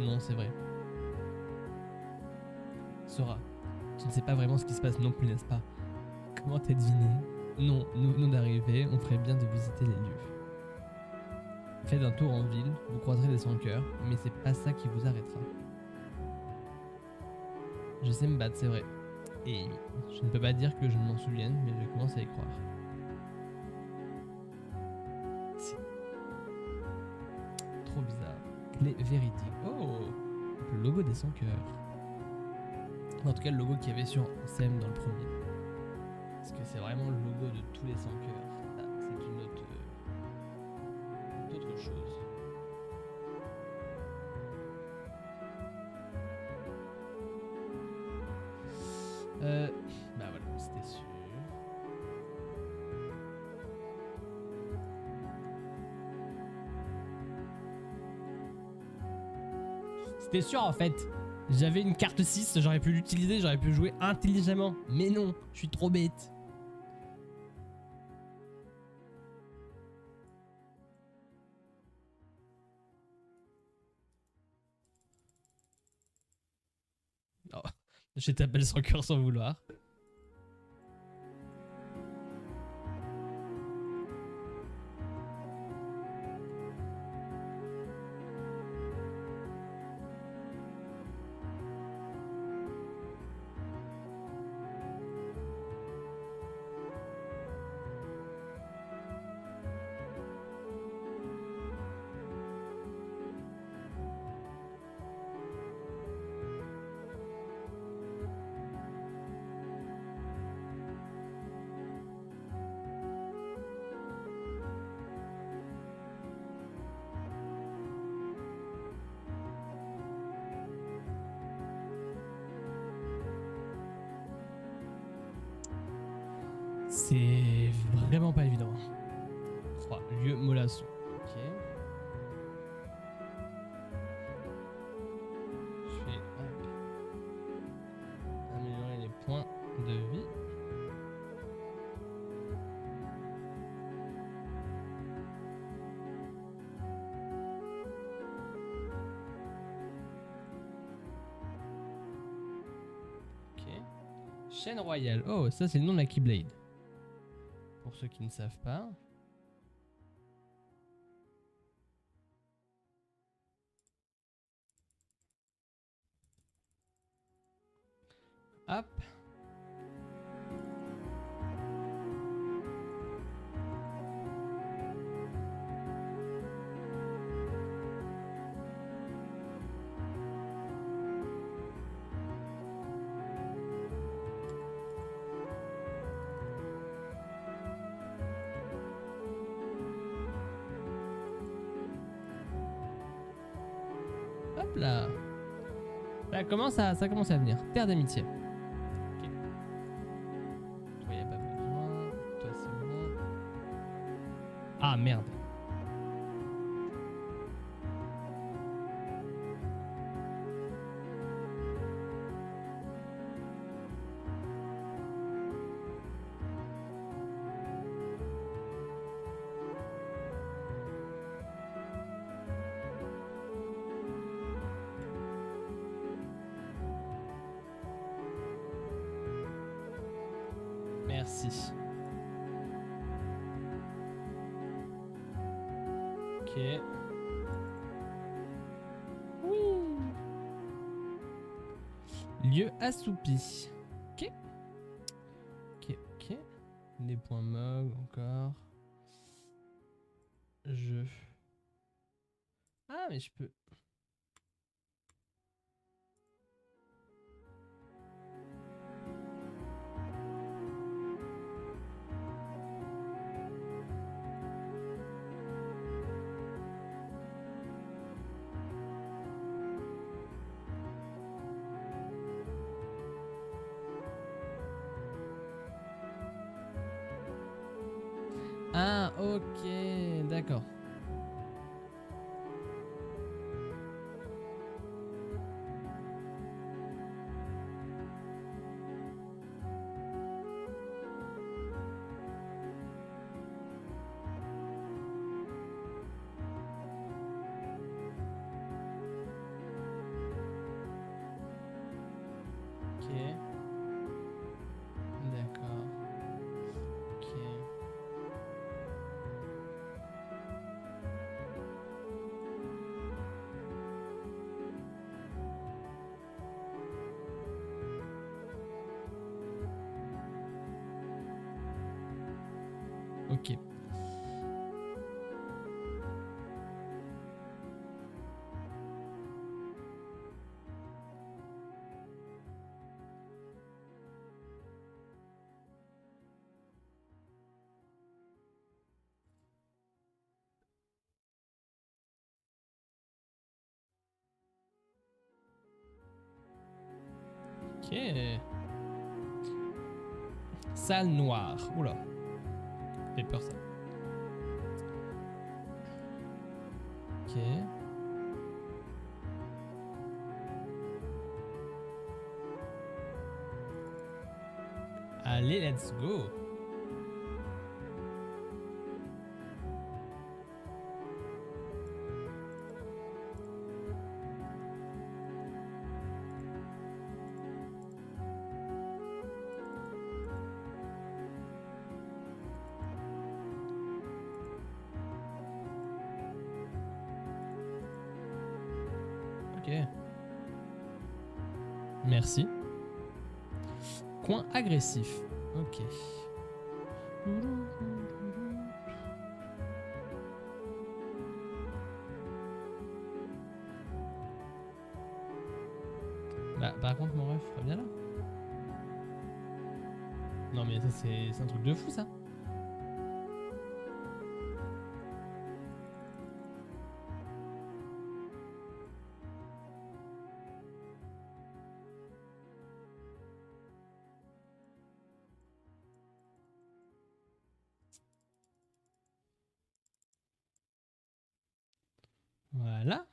Non, c'est vrai. Sora, tu ne sais pas vraiment ce qui se passe non plus, n'est-ce pas? Comment t'as deviné? Non, nous venons d'arriver. On ferait bien de visiter les lieux. Faites un tour en ville. Vous croiserez des sans-cœurs. Mais c'est pas ça qui vous arrêtera. Je sais me battre, c'est vrai. Et je ne peux pas dire que je ne m'en souvienne, mais je commence à y croire. C'est trop bizarre. Clé véridique. Oh! Le logo des sans-cœurs. En tout cas, le logo qu'il y avait sur Ansem dans le premier. Parce que c'est vraiment le logo de tous les sans-cœurs. Là, c'est une autre chose. Bah voilà, c'était sûr. C'était sûr en fait. J'avais une carte 6, j'aurais pu l'utiliser, j'aurais pu jouer intelligemment. Mais non, je suis trop bête. Oh, j'ai tapé sans cœur sans vouloir. C'est vraiment pas évident. 3. Lieu mollasson. Ok. Je fais hop. Améliorer les points de vie. Ok. Chaîne royale. Oh, ça c'est le nom de la Keyblade. Pour ceux qui ne savent pas. Hop. Hop là. Ça commence à venir. Terre d'amitié. Ok. Toi, y a pas besoin. Toi, c'est bon. Ah, merde. Merci. Ok. Oui. Lieu assoupi. Ok. Ok, ok. Des points MOG encore. Ah, mais je peux... Ah, ok, d'accord. Ok. D'accord. Ok. Ok. Ok. Salle noire. Oula. Fait peur ça. Ok. Allez, let's go. Ok. Merci. Coin agressif. Ok. Bah, par contre, mon ref, viens là. Non, mais ça, c'est un truc de fou, ça. Voilà.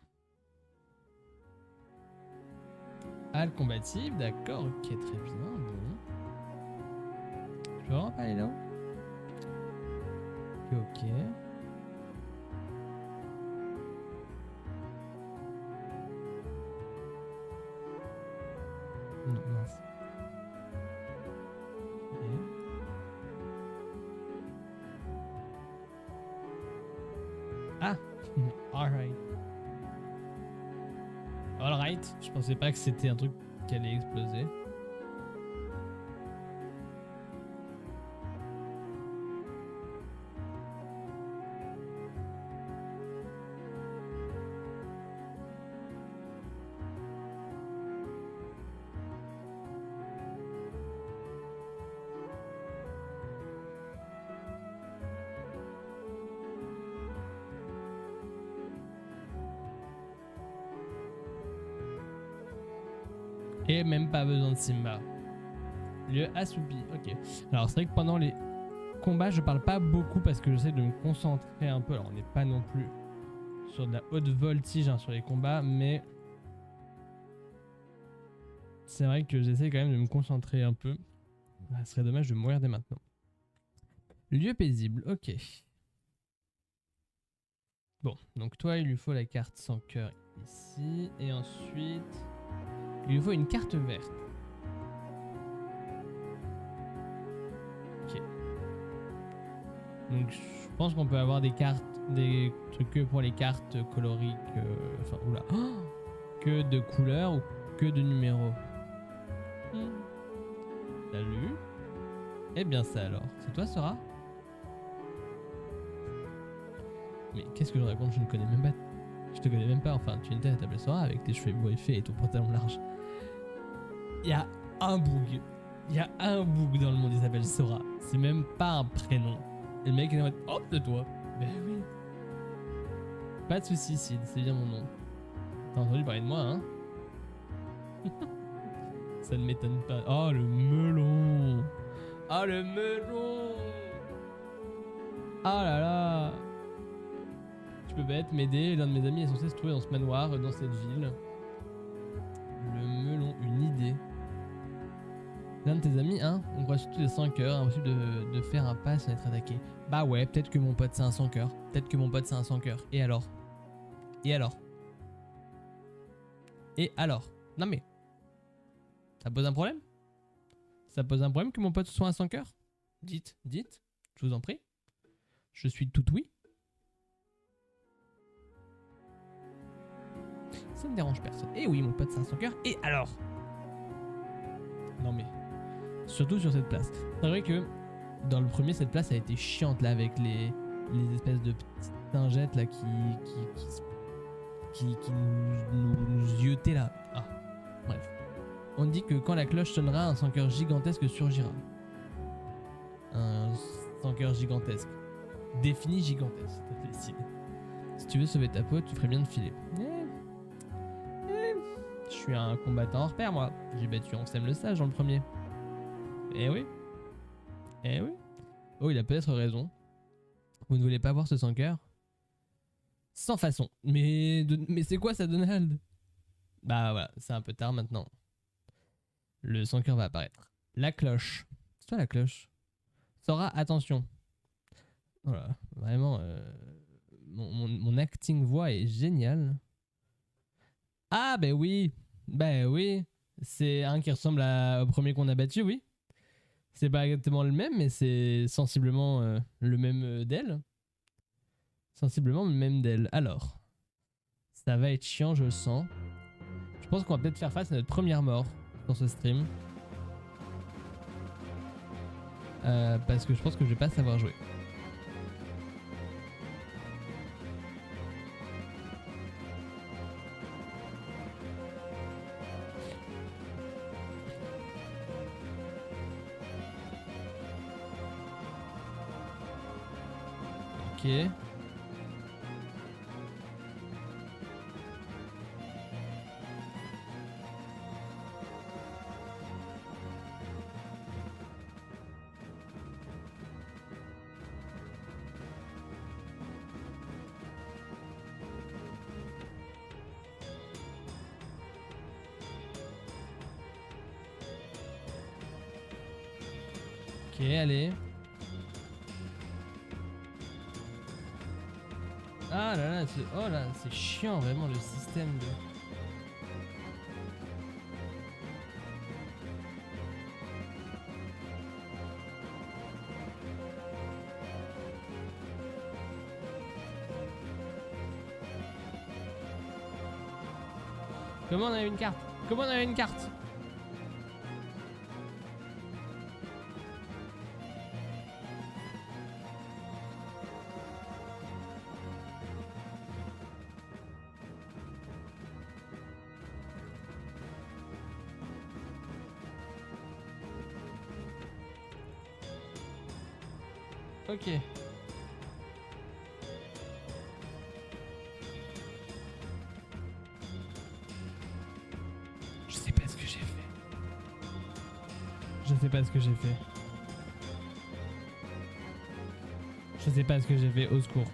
Halle combative, d'accord, ok, très bien, bon. Je peux vraiment pas aller là-haut? Ok, ok. Non, mince. Ok. Ah! Alright. Alright, je pensais pas que c'était un truc qui allait exploser. Et même pas besoin de Simba. Lieu assoupi, ok. Alors c'est vrai que pendant les combats, je parle pas beaucoup parce que j'essaie de me concentrer un peu. Alors on n'est pas non plus sur de la haute voltige hein, sur les combats, mais c'est vrai que j'essaie quand même de me concentrer un peu. Ce serait dommage de mourir dès maintenant. Lieu paisible, ok. Bon, donc toi il lui faut la carte sans cœur ici, et ensuite il lui faut une carte verte. Ok. Donc je pense qu'on peut avoir des cartes, des trucs que pour les cartes coloriques, enfin oula, que de couleurs ou que de numéros. Salut. Eh bien ça alors, c'est toi Sora? Mais qu'est-ce que je raconte? Je ne connais même pas. Je te connais même pas, enfin tu étais à t'appeler Sora avec tes cheveux beaux et faits et ton pantalon large. Il y a un bug. Il y a un bug dans le monde, il s'appelle Sora. C'est même pas un prénom. Et le mec est en mode, oh de toi. Ben oui. Pas de soucis Sid, c'est bien mon nom. T'as entendu parler de moi hein? Ça ne m'étonne pas. Oh le melon. Oh le melon. Oh là là. Tu peux bête m'aider, l'un de mes amis est censé se trouver dans ce manoir, dans cette ville. Le melon, une idée. L'un de tes amis, hein, on croit surtout des 5 heures, impossible de faire un pas sans être attaqué. Bah ouais, peut-être que mon pote c'est un 100 heures. Peut-être que mon pote c'est un 100 heures. Et alors? Et alors? Et alors? Non mais... Ça pose un problème? Ça pose un problème que mon pote soit un 100 heures? Dites, je vous en prie. Je suis tout oui. Ça ne dérange personne. Et oui, mon pote, c'est un 100 heures. Et alors? Non mais... Surtout sur cette place. C'est vrai que dans le premier, cette place a été chiante là avec les espèces de petites singettes là qui nous yotaient là. Ah, bref. On dit que quand la cloche sonnera, un 100 heures gigantesque surgira. Un 100 heures gigantesque. Défini gigantesque. Décide. Si tu veux sauver ta peau, tu ferais bien de filer. Je suis un combattant hors pair, moi. J'ai battu Ansem le Sage dans le premier. Eh oui. Eh oui. Oh, il a peut-être raison. Vous ne voulez pas voir ce 100 heures? Sans façon. Mais c'est quoi ça, Donald? Bah voilà, c'est un peu tard maintenant. Le 100 heures va apparaître. La cloche C'est toi la cloche. Sora, attention. Voilà, vraiment, mon acting voix est génial. Ah, ben oui. Ben oui. C'est un qui ressemble au premier qu'on a battu, oui. C'est pas exactement le même, mais c'est sensiblement le même d'elle. Sensiblement le même d'elle. Alors, ça va être chiant, je le sens. Je pense qu'on va peut-être faire face à notre première mort dans ce stream. Parce que je pense que je vais pas savoir jouer. Ok. Ok, allez. Ah là là, oh là, c'est chiant vraiment le système de... Comment on a une carte? Comment on a une carte? Ok. Je sais pas ce que j'ai fait. Je sais pas ce que j'ai fait. Je sais pas ce que j'ai fait, au secours.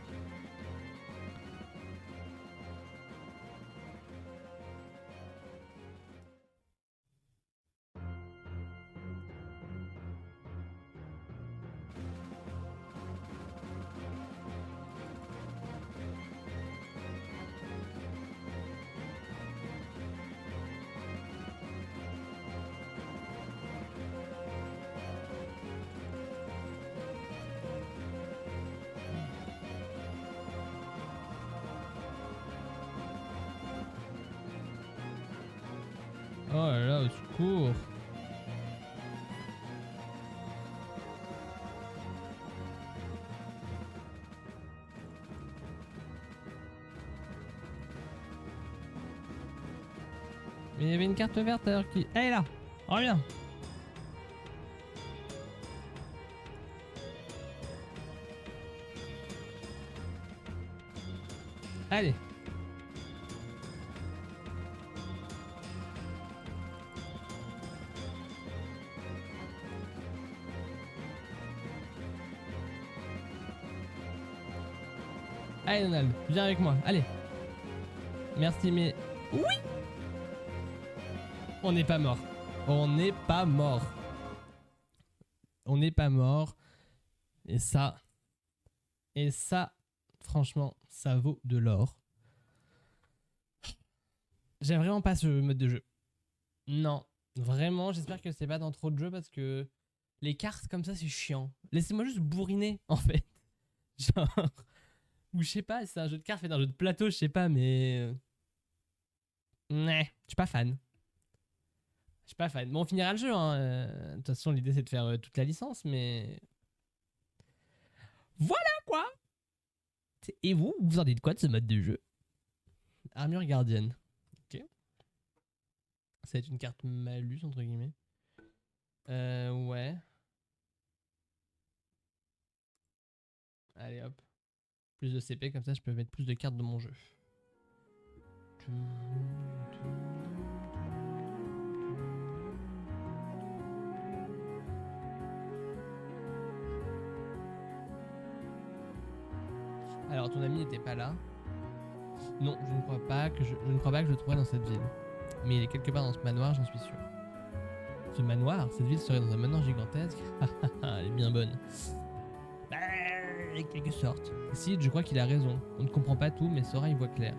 Oh là là, au secours. Mais il y avait une carte verte alors qui... Elle est là. Reviens. Allez. Allez Donald, viens avec moi, allez. Merci mais... Oui. On n'est pas mort. On n'est pas mort. On n'est pas mort. Et ça, franchement, ça vaut de l'or. J'aime vraiment pas ce mode de jeu. Non, vraiment, j'espère que c'est pas dans trop de jeux parce que les cartes comme ça, c'est chiant. Laissez-moi juste bourriner, en fait. Genre... Ou je sais pas, c'est un jeu de cartes fait d'un jeu de plateau, je sais pas, mais... Ouais, je suis pas fan. Je suis pas fan. Bon, on finira le jeu, hein. De toute façon, l'idée, c'est de faire toute la licence, mais... Voilà, quoi. Et vous en dites quoi de ce mode de jeu? Armure gardienne. Ok. Ça va être une carte malus, entre guillemets. Ouais. Allez, hop. Plus de CP, comme ça, je peux mettre plus de cartes dans mon jeu. Alors, ton ami n'était pas là. Non, je ne crois pas que je le trouverai dans cette ville. Mais il est quelque part dans ce manoir, j'en suis sûr. Ce manoir, cette ville serait dans un manoir gigantesque. Elle est bien bonne. En quelque sorte. Sid, je crois qu'il a raison. On ne comprend pas tout, mais Sora y voit clair.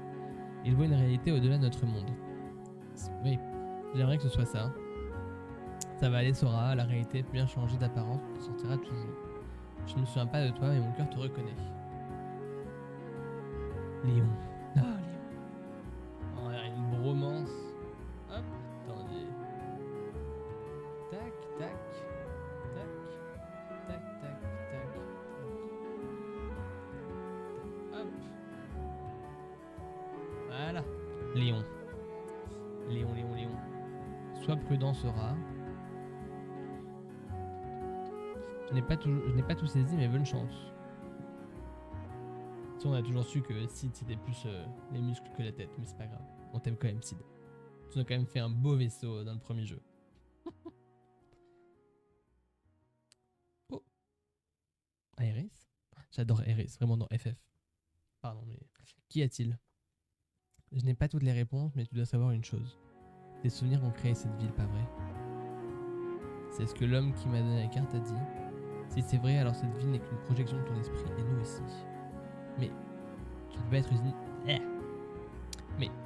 Il voit une réalité au-delà de notre monde. Oui, j'aimerais que ce soit ça. Ça va aller, Sora, la réalité peut bien changer d'apparence, tu te sentiras toujours. Je ne me souviens pas de toi, mais mon cœur te reconnaît. Léon. Ah, Léon. Oh, il y a une bromance. Hop, attendez. Tac, tac, tac, tac, tac, tac. Hop. Voilà. Léon. Léon, Léon, Léon. Sois prudent, Sora. Je n'ai pas tout saisi, mais bonne chance. Si on a toujours su que Sid c'était plus les muscles que la tête, mais c'est pas grave. On t'aime quand même, Sid. Tu nous as quand même fait un beau vaisseau dans le premier jeu. Oh. Aeris. J'adore Aeris, vraiment dans FF. Pardon, mais qu'y a-t-il? Je n'ai pas toutes les réponses, mais tu dois savoir une chose. Tes souvenirs ont créé cette ville, pas vrai? C'est ce que l'homme qui m'a donné la carte a dit. Si c'est vrai, alors cette ville n'est qu'une projection de ton esprit, et nous aussi. Mais tu ne peux pas être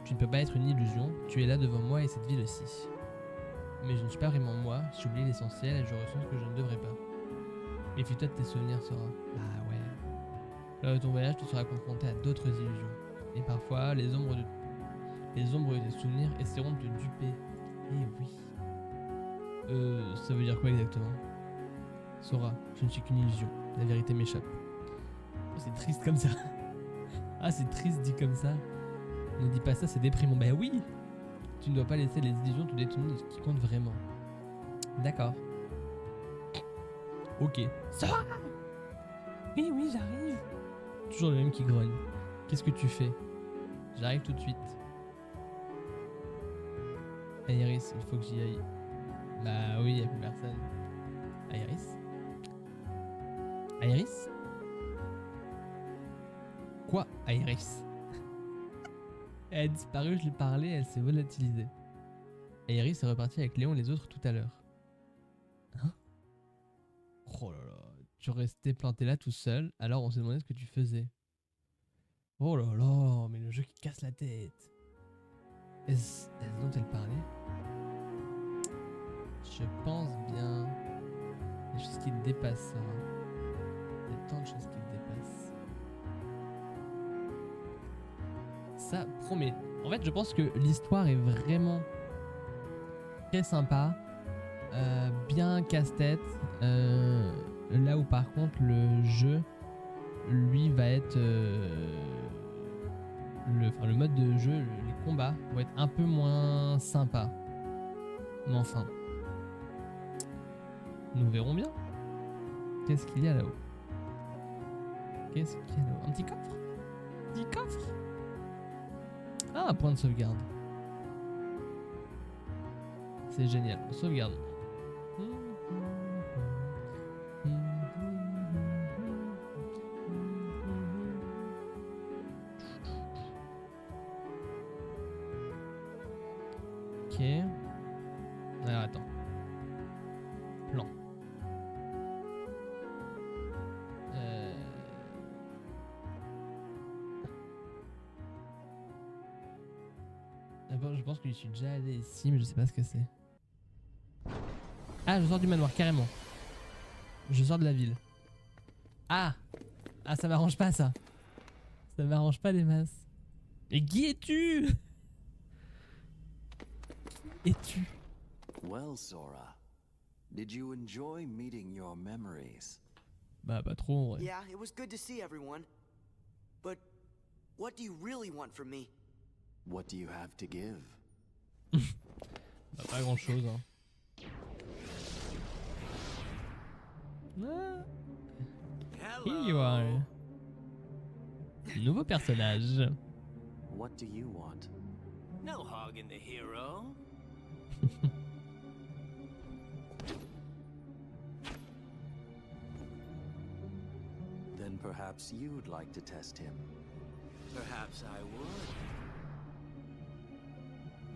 tu ne peux pas être une illusion, tu es là devant moi et cette ville aussi. Mais je ne suis pas vraiment moi, j'ai oublié l'essentiel et je ressens ce que je ne devrais pas. Méfie-toi de tes souvenirs, Sora. Bah ouais. Lors de ton voyage, tu seras confronté à d'autres illusions. Et parfois, les ombres de tes souvenirs essaieront de te duper. Eh oui. Ça veut dire quoi exactement? Sora, je ne suis qu'une illusion. La vérité m'échappe. Oh, c'est triste comme ça. Ah, c'est triste dit comme ça. Ne dis pas ça, c'est déprimant. Bah oui. Tu ne dois pas laisser les illusions te détourner de ce qui compte vraiment. D'accord. Ok. Sora! Oui, oui, j'arrive. Toujours le même qui grogne. Qu'est-ce que tu fais? J'arrive tout de suite. Aeris, il faut que j'y aille. Bah oui, il n'y a plus personne. Aeris? Aeris? Quoi, Aeris? Elle a disparu, je lui parlais, elle s'est volatilisée. Aeris est reparti avec Léon et les autres tout à l'heure. Hein? Oh là là, tu restais planté là tout seul, alors on s'est demandé ce que tu faisais. Oh là là, mais le jeu qui casse la tête. Est-ce dont elle parlait? Je pense bien. Il y a des choses qui te dépassent, ça. Il y a tant de choses qui te dépassent. Ça promet. En fait, je pense que l'histoire est vraiment très sympa. Bien casse-tête. Là où par contre le jeu, lui, va être... le mode de jeu, les combats vont être un peu moins sympas. Mais enfin. Nous verrons bien. Qu'est-ce qu'il y a là-haut? Qu'est-ce qu'il y a là-haut? Un petit coffre? Un petit coffre? Ah, un point de sauvegarde. C'est génial. Sauvegarde. Ok. Alors attends. Plan. D'abord, je pense que je suis déjà allé ici, mais je sais pas ce que c'est. Ah, je sors du manoir, carrément. Je sors de la ville. Ah! Ah, ça m'arrange pas, ça. Ça m'arrange pas des masses. Mais qui es-tu? Qui es-tu? Well, Sora, did you enjoy meeting your memories? Bah, pas trop, en vrai. Yeah, it was good to see everyone. But what do you really want from me? What do you have to give? Bah, pas grand-chose, hein. Ah. Here you are. Nouveau personnage. What do you want? No hogging the hero. Then perhaps you'd like to test him. Perhaps I would.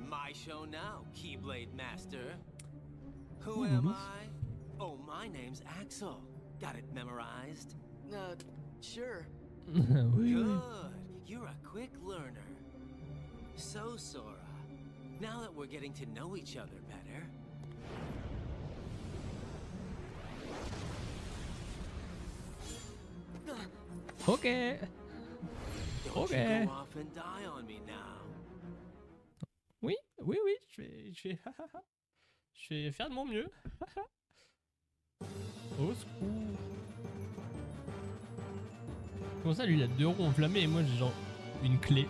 My show now, Keyblade Master. Who am I? Oh, my name's Axel. Got it memorized? Sure. Oui, oui. Good. You're a quick learner. So, Sora, now that we're getting to know each other better, Ok. don't Okay. you go off and die on me now. Oui, oui, oui, je vais faire de mon mieux. Au secours. Comment ça, lui, il a 2 roues enflammées et moi, j'ai genre une clé.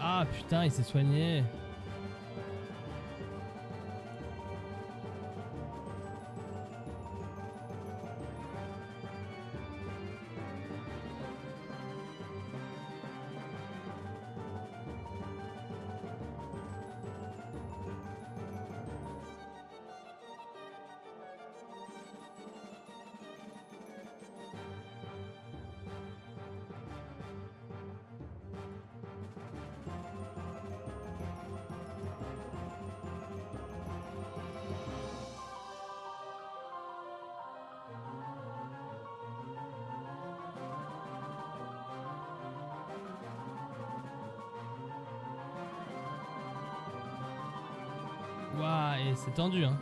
Ah putain, il s'est soigné. Waouh, et c'est tendu, hein.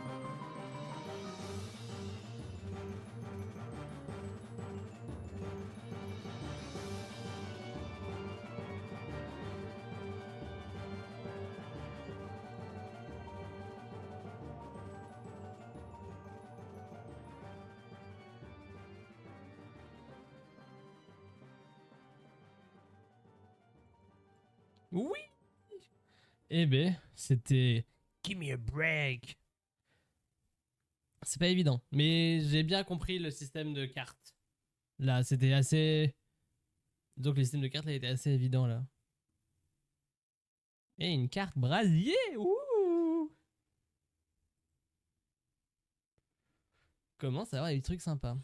Oui. Eh ben, c'était Give me a break. C'est pas évident, mais j'ai bien compris le système de cartes. Là, c'était assez... Donc le système de cartes là était assez évident là. Et une carte brasier. Ouh. Commence à avoir des trucs sympas.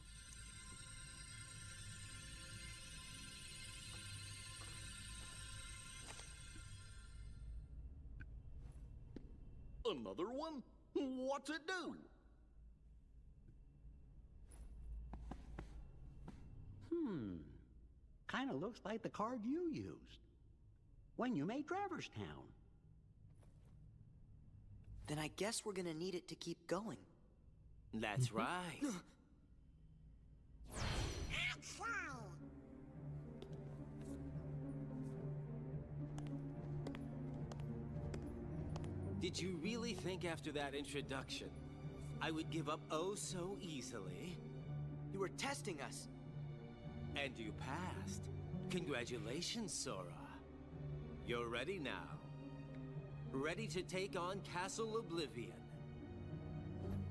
Another one? What's it do? Kinda looks like the card you used when you made Traverse Town. Then I guess we're gonna need it to keep going. That's right. Axel! Did you really think after that introduction I would give up oh so easily? You were testing us. And you passed. Congratulations, Sora. You're ready now. Ready to take on Castle Oblivion.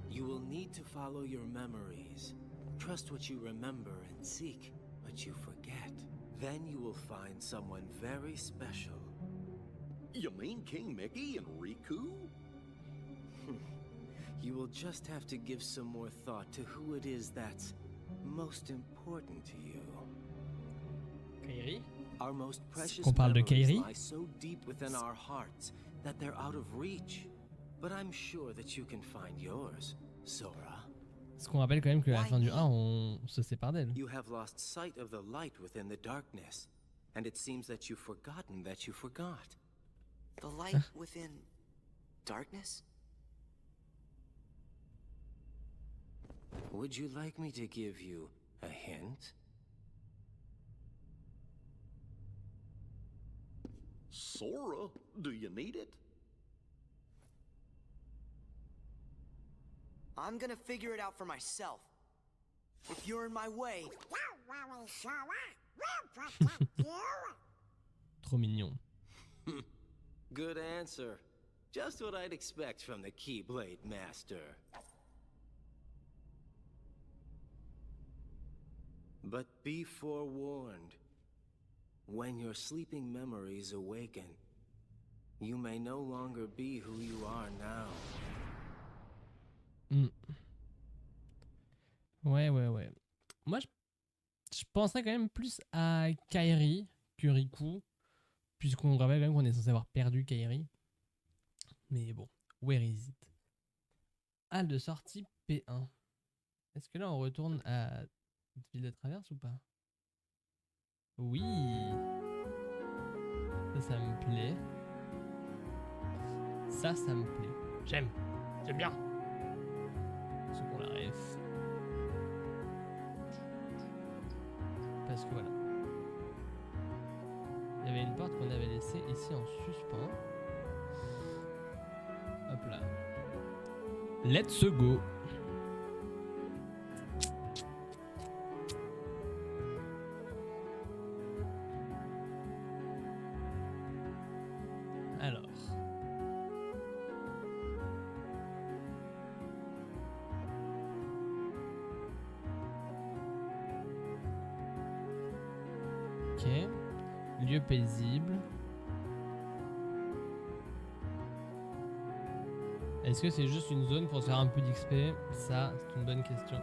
You will need to follow your memories. Trust what you remember and seek what you forget. Then you will find someone very special. You mean King Mickey and Riku? You will just have to give some more thought to who it is that's most important to you. Kairi. Our most precious Qu'on parle de memories Kairi? lie so deep within our hearts that they're out of reach. But I'm sure that you can find yours, Sora. Parce qu'on rappelle quand même qu'à la fin du 1, on se sépare d'elle. You have lost sight of the light within the darkness, and it seems that you've forgotten that you forgot. The light within darkness? Would you like me to give you a hint? Sora, do you need it? I'm gonna figure it out for myself. If you're in my way, Don't worry, Sora. We'll protect you. Trop mignon. Good answer. Just what I'd expect from the Keyblade Master. But be forewarned. When your sleeping memories awaken, you may no longer be who you are now. Ouais. Moi, je penserais quand même plus à Kairi que Riku, puisqu'on rappelle quand même qu'on est censé avoir perdu Kairi. Mais bon, where is it? Halle de sortie P1. Est-ce que là on retourne à Ville de Traverse ou pas? Oui. Ça me plaît. Ça me plaît. J'aime bien. Ce qu'on la ref. Parce que voilà. Il y avait une porte qu'on avait laissée ici en suspens. Hop là. Let's go. Alors. Ok. Lieu paisible. Est-ce que c'est juste une zone pour se faire un peu d'XP? Ça, c'est une bonne question.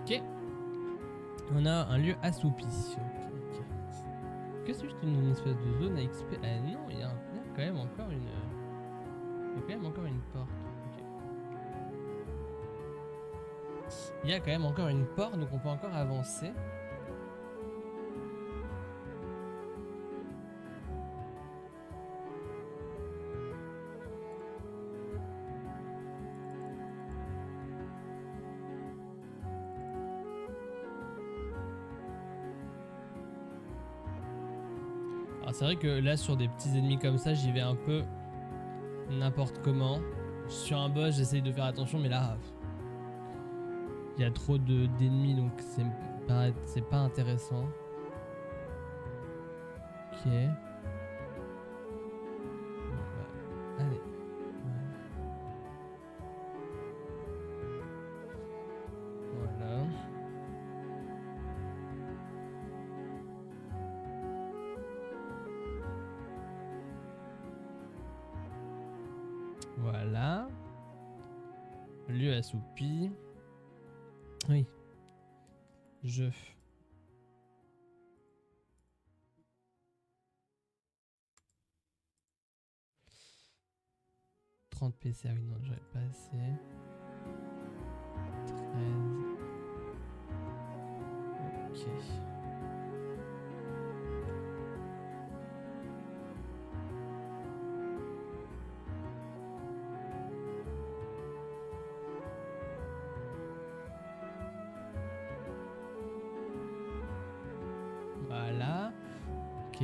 Ok. On a un lieu assoupi. Ok. Que c'est juste une espèce de zone à XP? Ah non, il y a quand même encore une... Il y a quand même encore une porte. Ok. Il y a quand même encore une porte, donc on peut encore avancer. C'est vrai que là sur des petits ennemis comme ça j'y vais un peu n'importe comment. Sur un boss j'essaye de faire attention mais là il y a trop d'ennemis donc c'est pas intéressant. Ok. Allez. Voilà. Voilà. Lieu assoupi. Oui. Je. « 30 PC, ah oui non, j'aurais pas assez. 13. Ok. Voilà. Ok.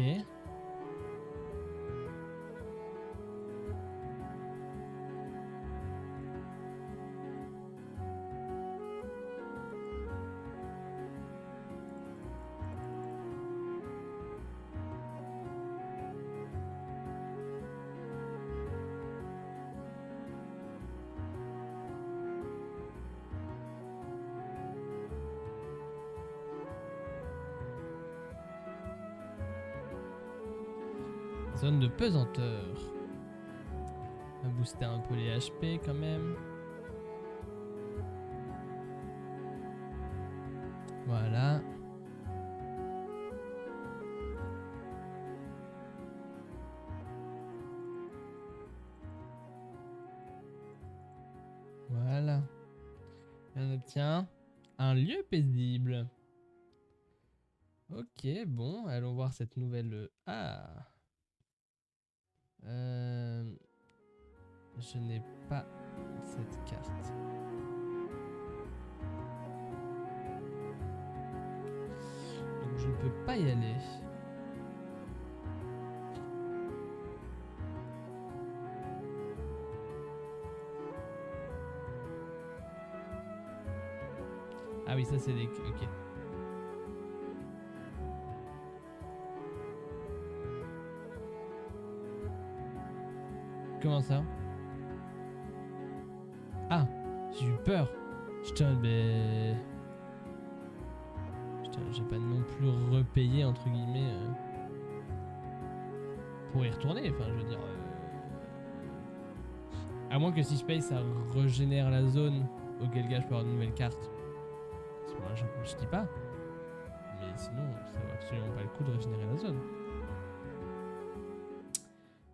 Zone de pesanteur. On va booster un peu les HP quand même. Voilà. Voilà. Et on obtient un lieu paisible. Ok, bon, allons voir cette nouvelle... Ah. Je n'ai pas cette carte. Donc je ne peux pas y aller. Ah oui, ça c'est des... Ok. Comment ça? Ah, j'ai eu peur. Putain, mais... Putain, j'ai pas non plus repayé, entre guillemets, pour y retourner. Enfin, je veux dire... À moins que si je paye, ça régénère la zone, auquel cas je peux avoir une nouvelle carte. À ce moment-là, je dis pas. Mais sinon, ça vaut absolument pas le coup de régénérer la zone.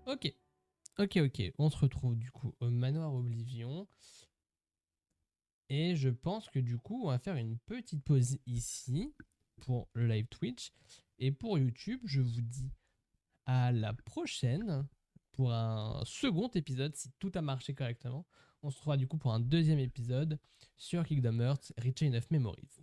Ok. Ok. On se retrouve du coup au manoir Oblivion. Et je pense que du coup, on va faire une petite pause ici pour le live Twitch. Et pour YouTube, je vous dis à la prochaine pour un second épisode, si tout a marché correctement. On se retrouvera du coup pour un deuxième épisode sur Kingdom Hearts Rechain of Memories.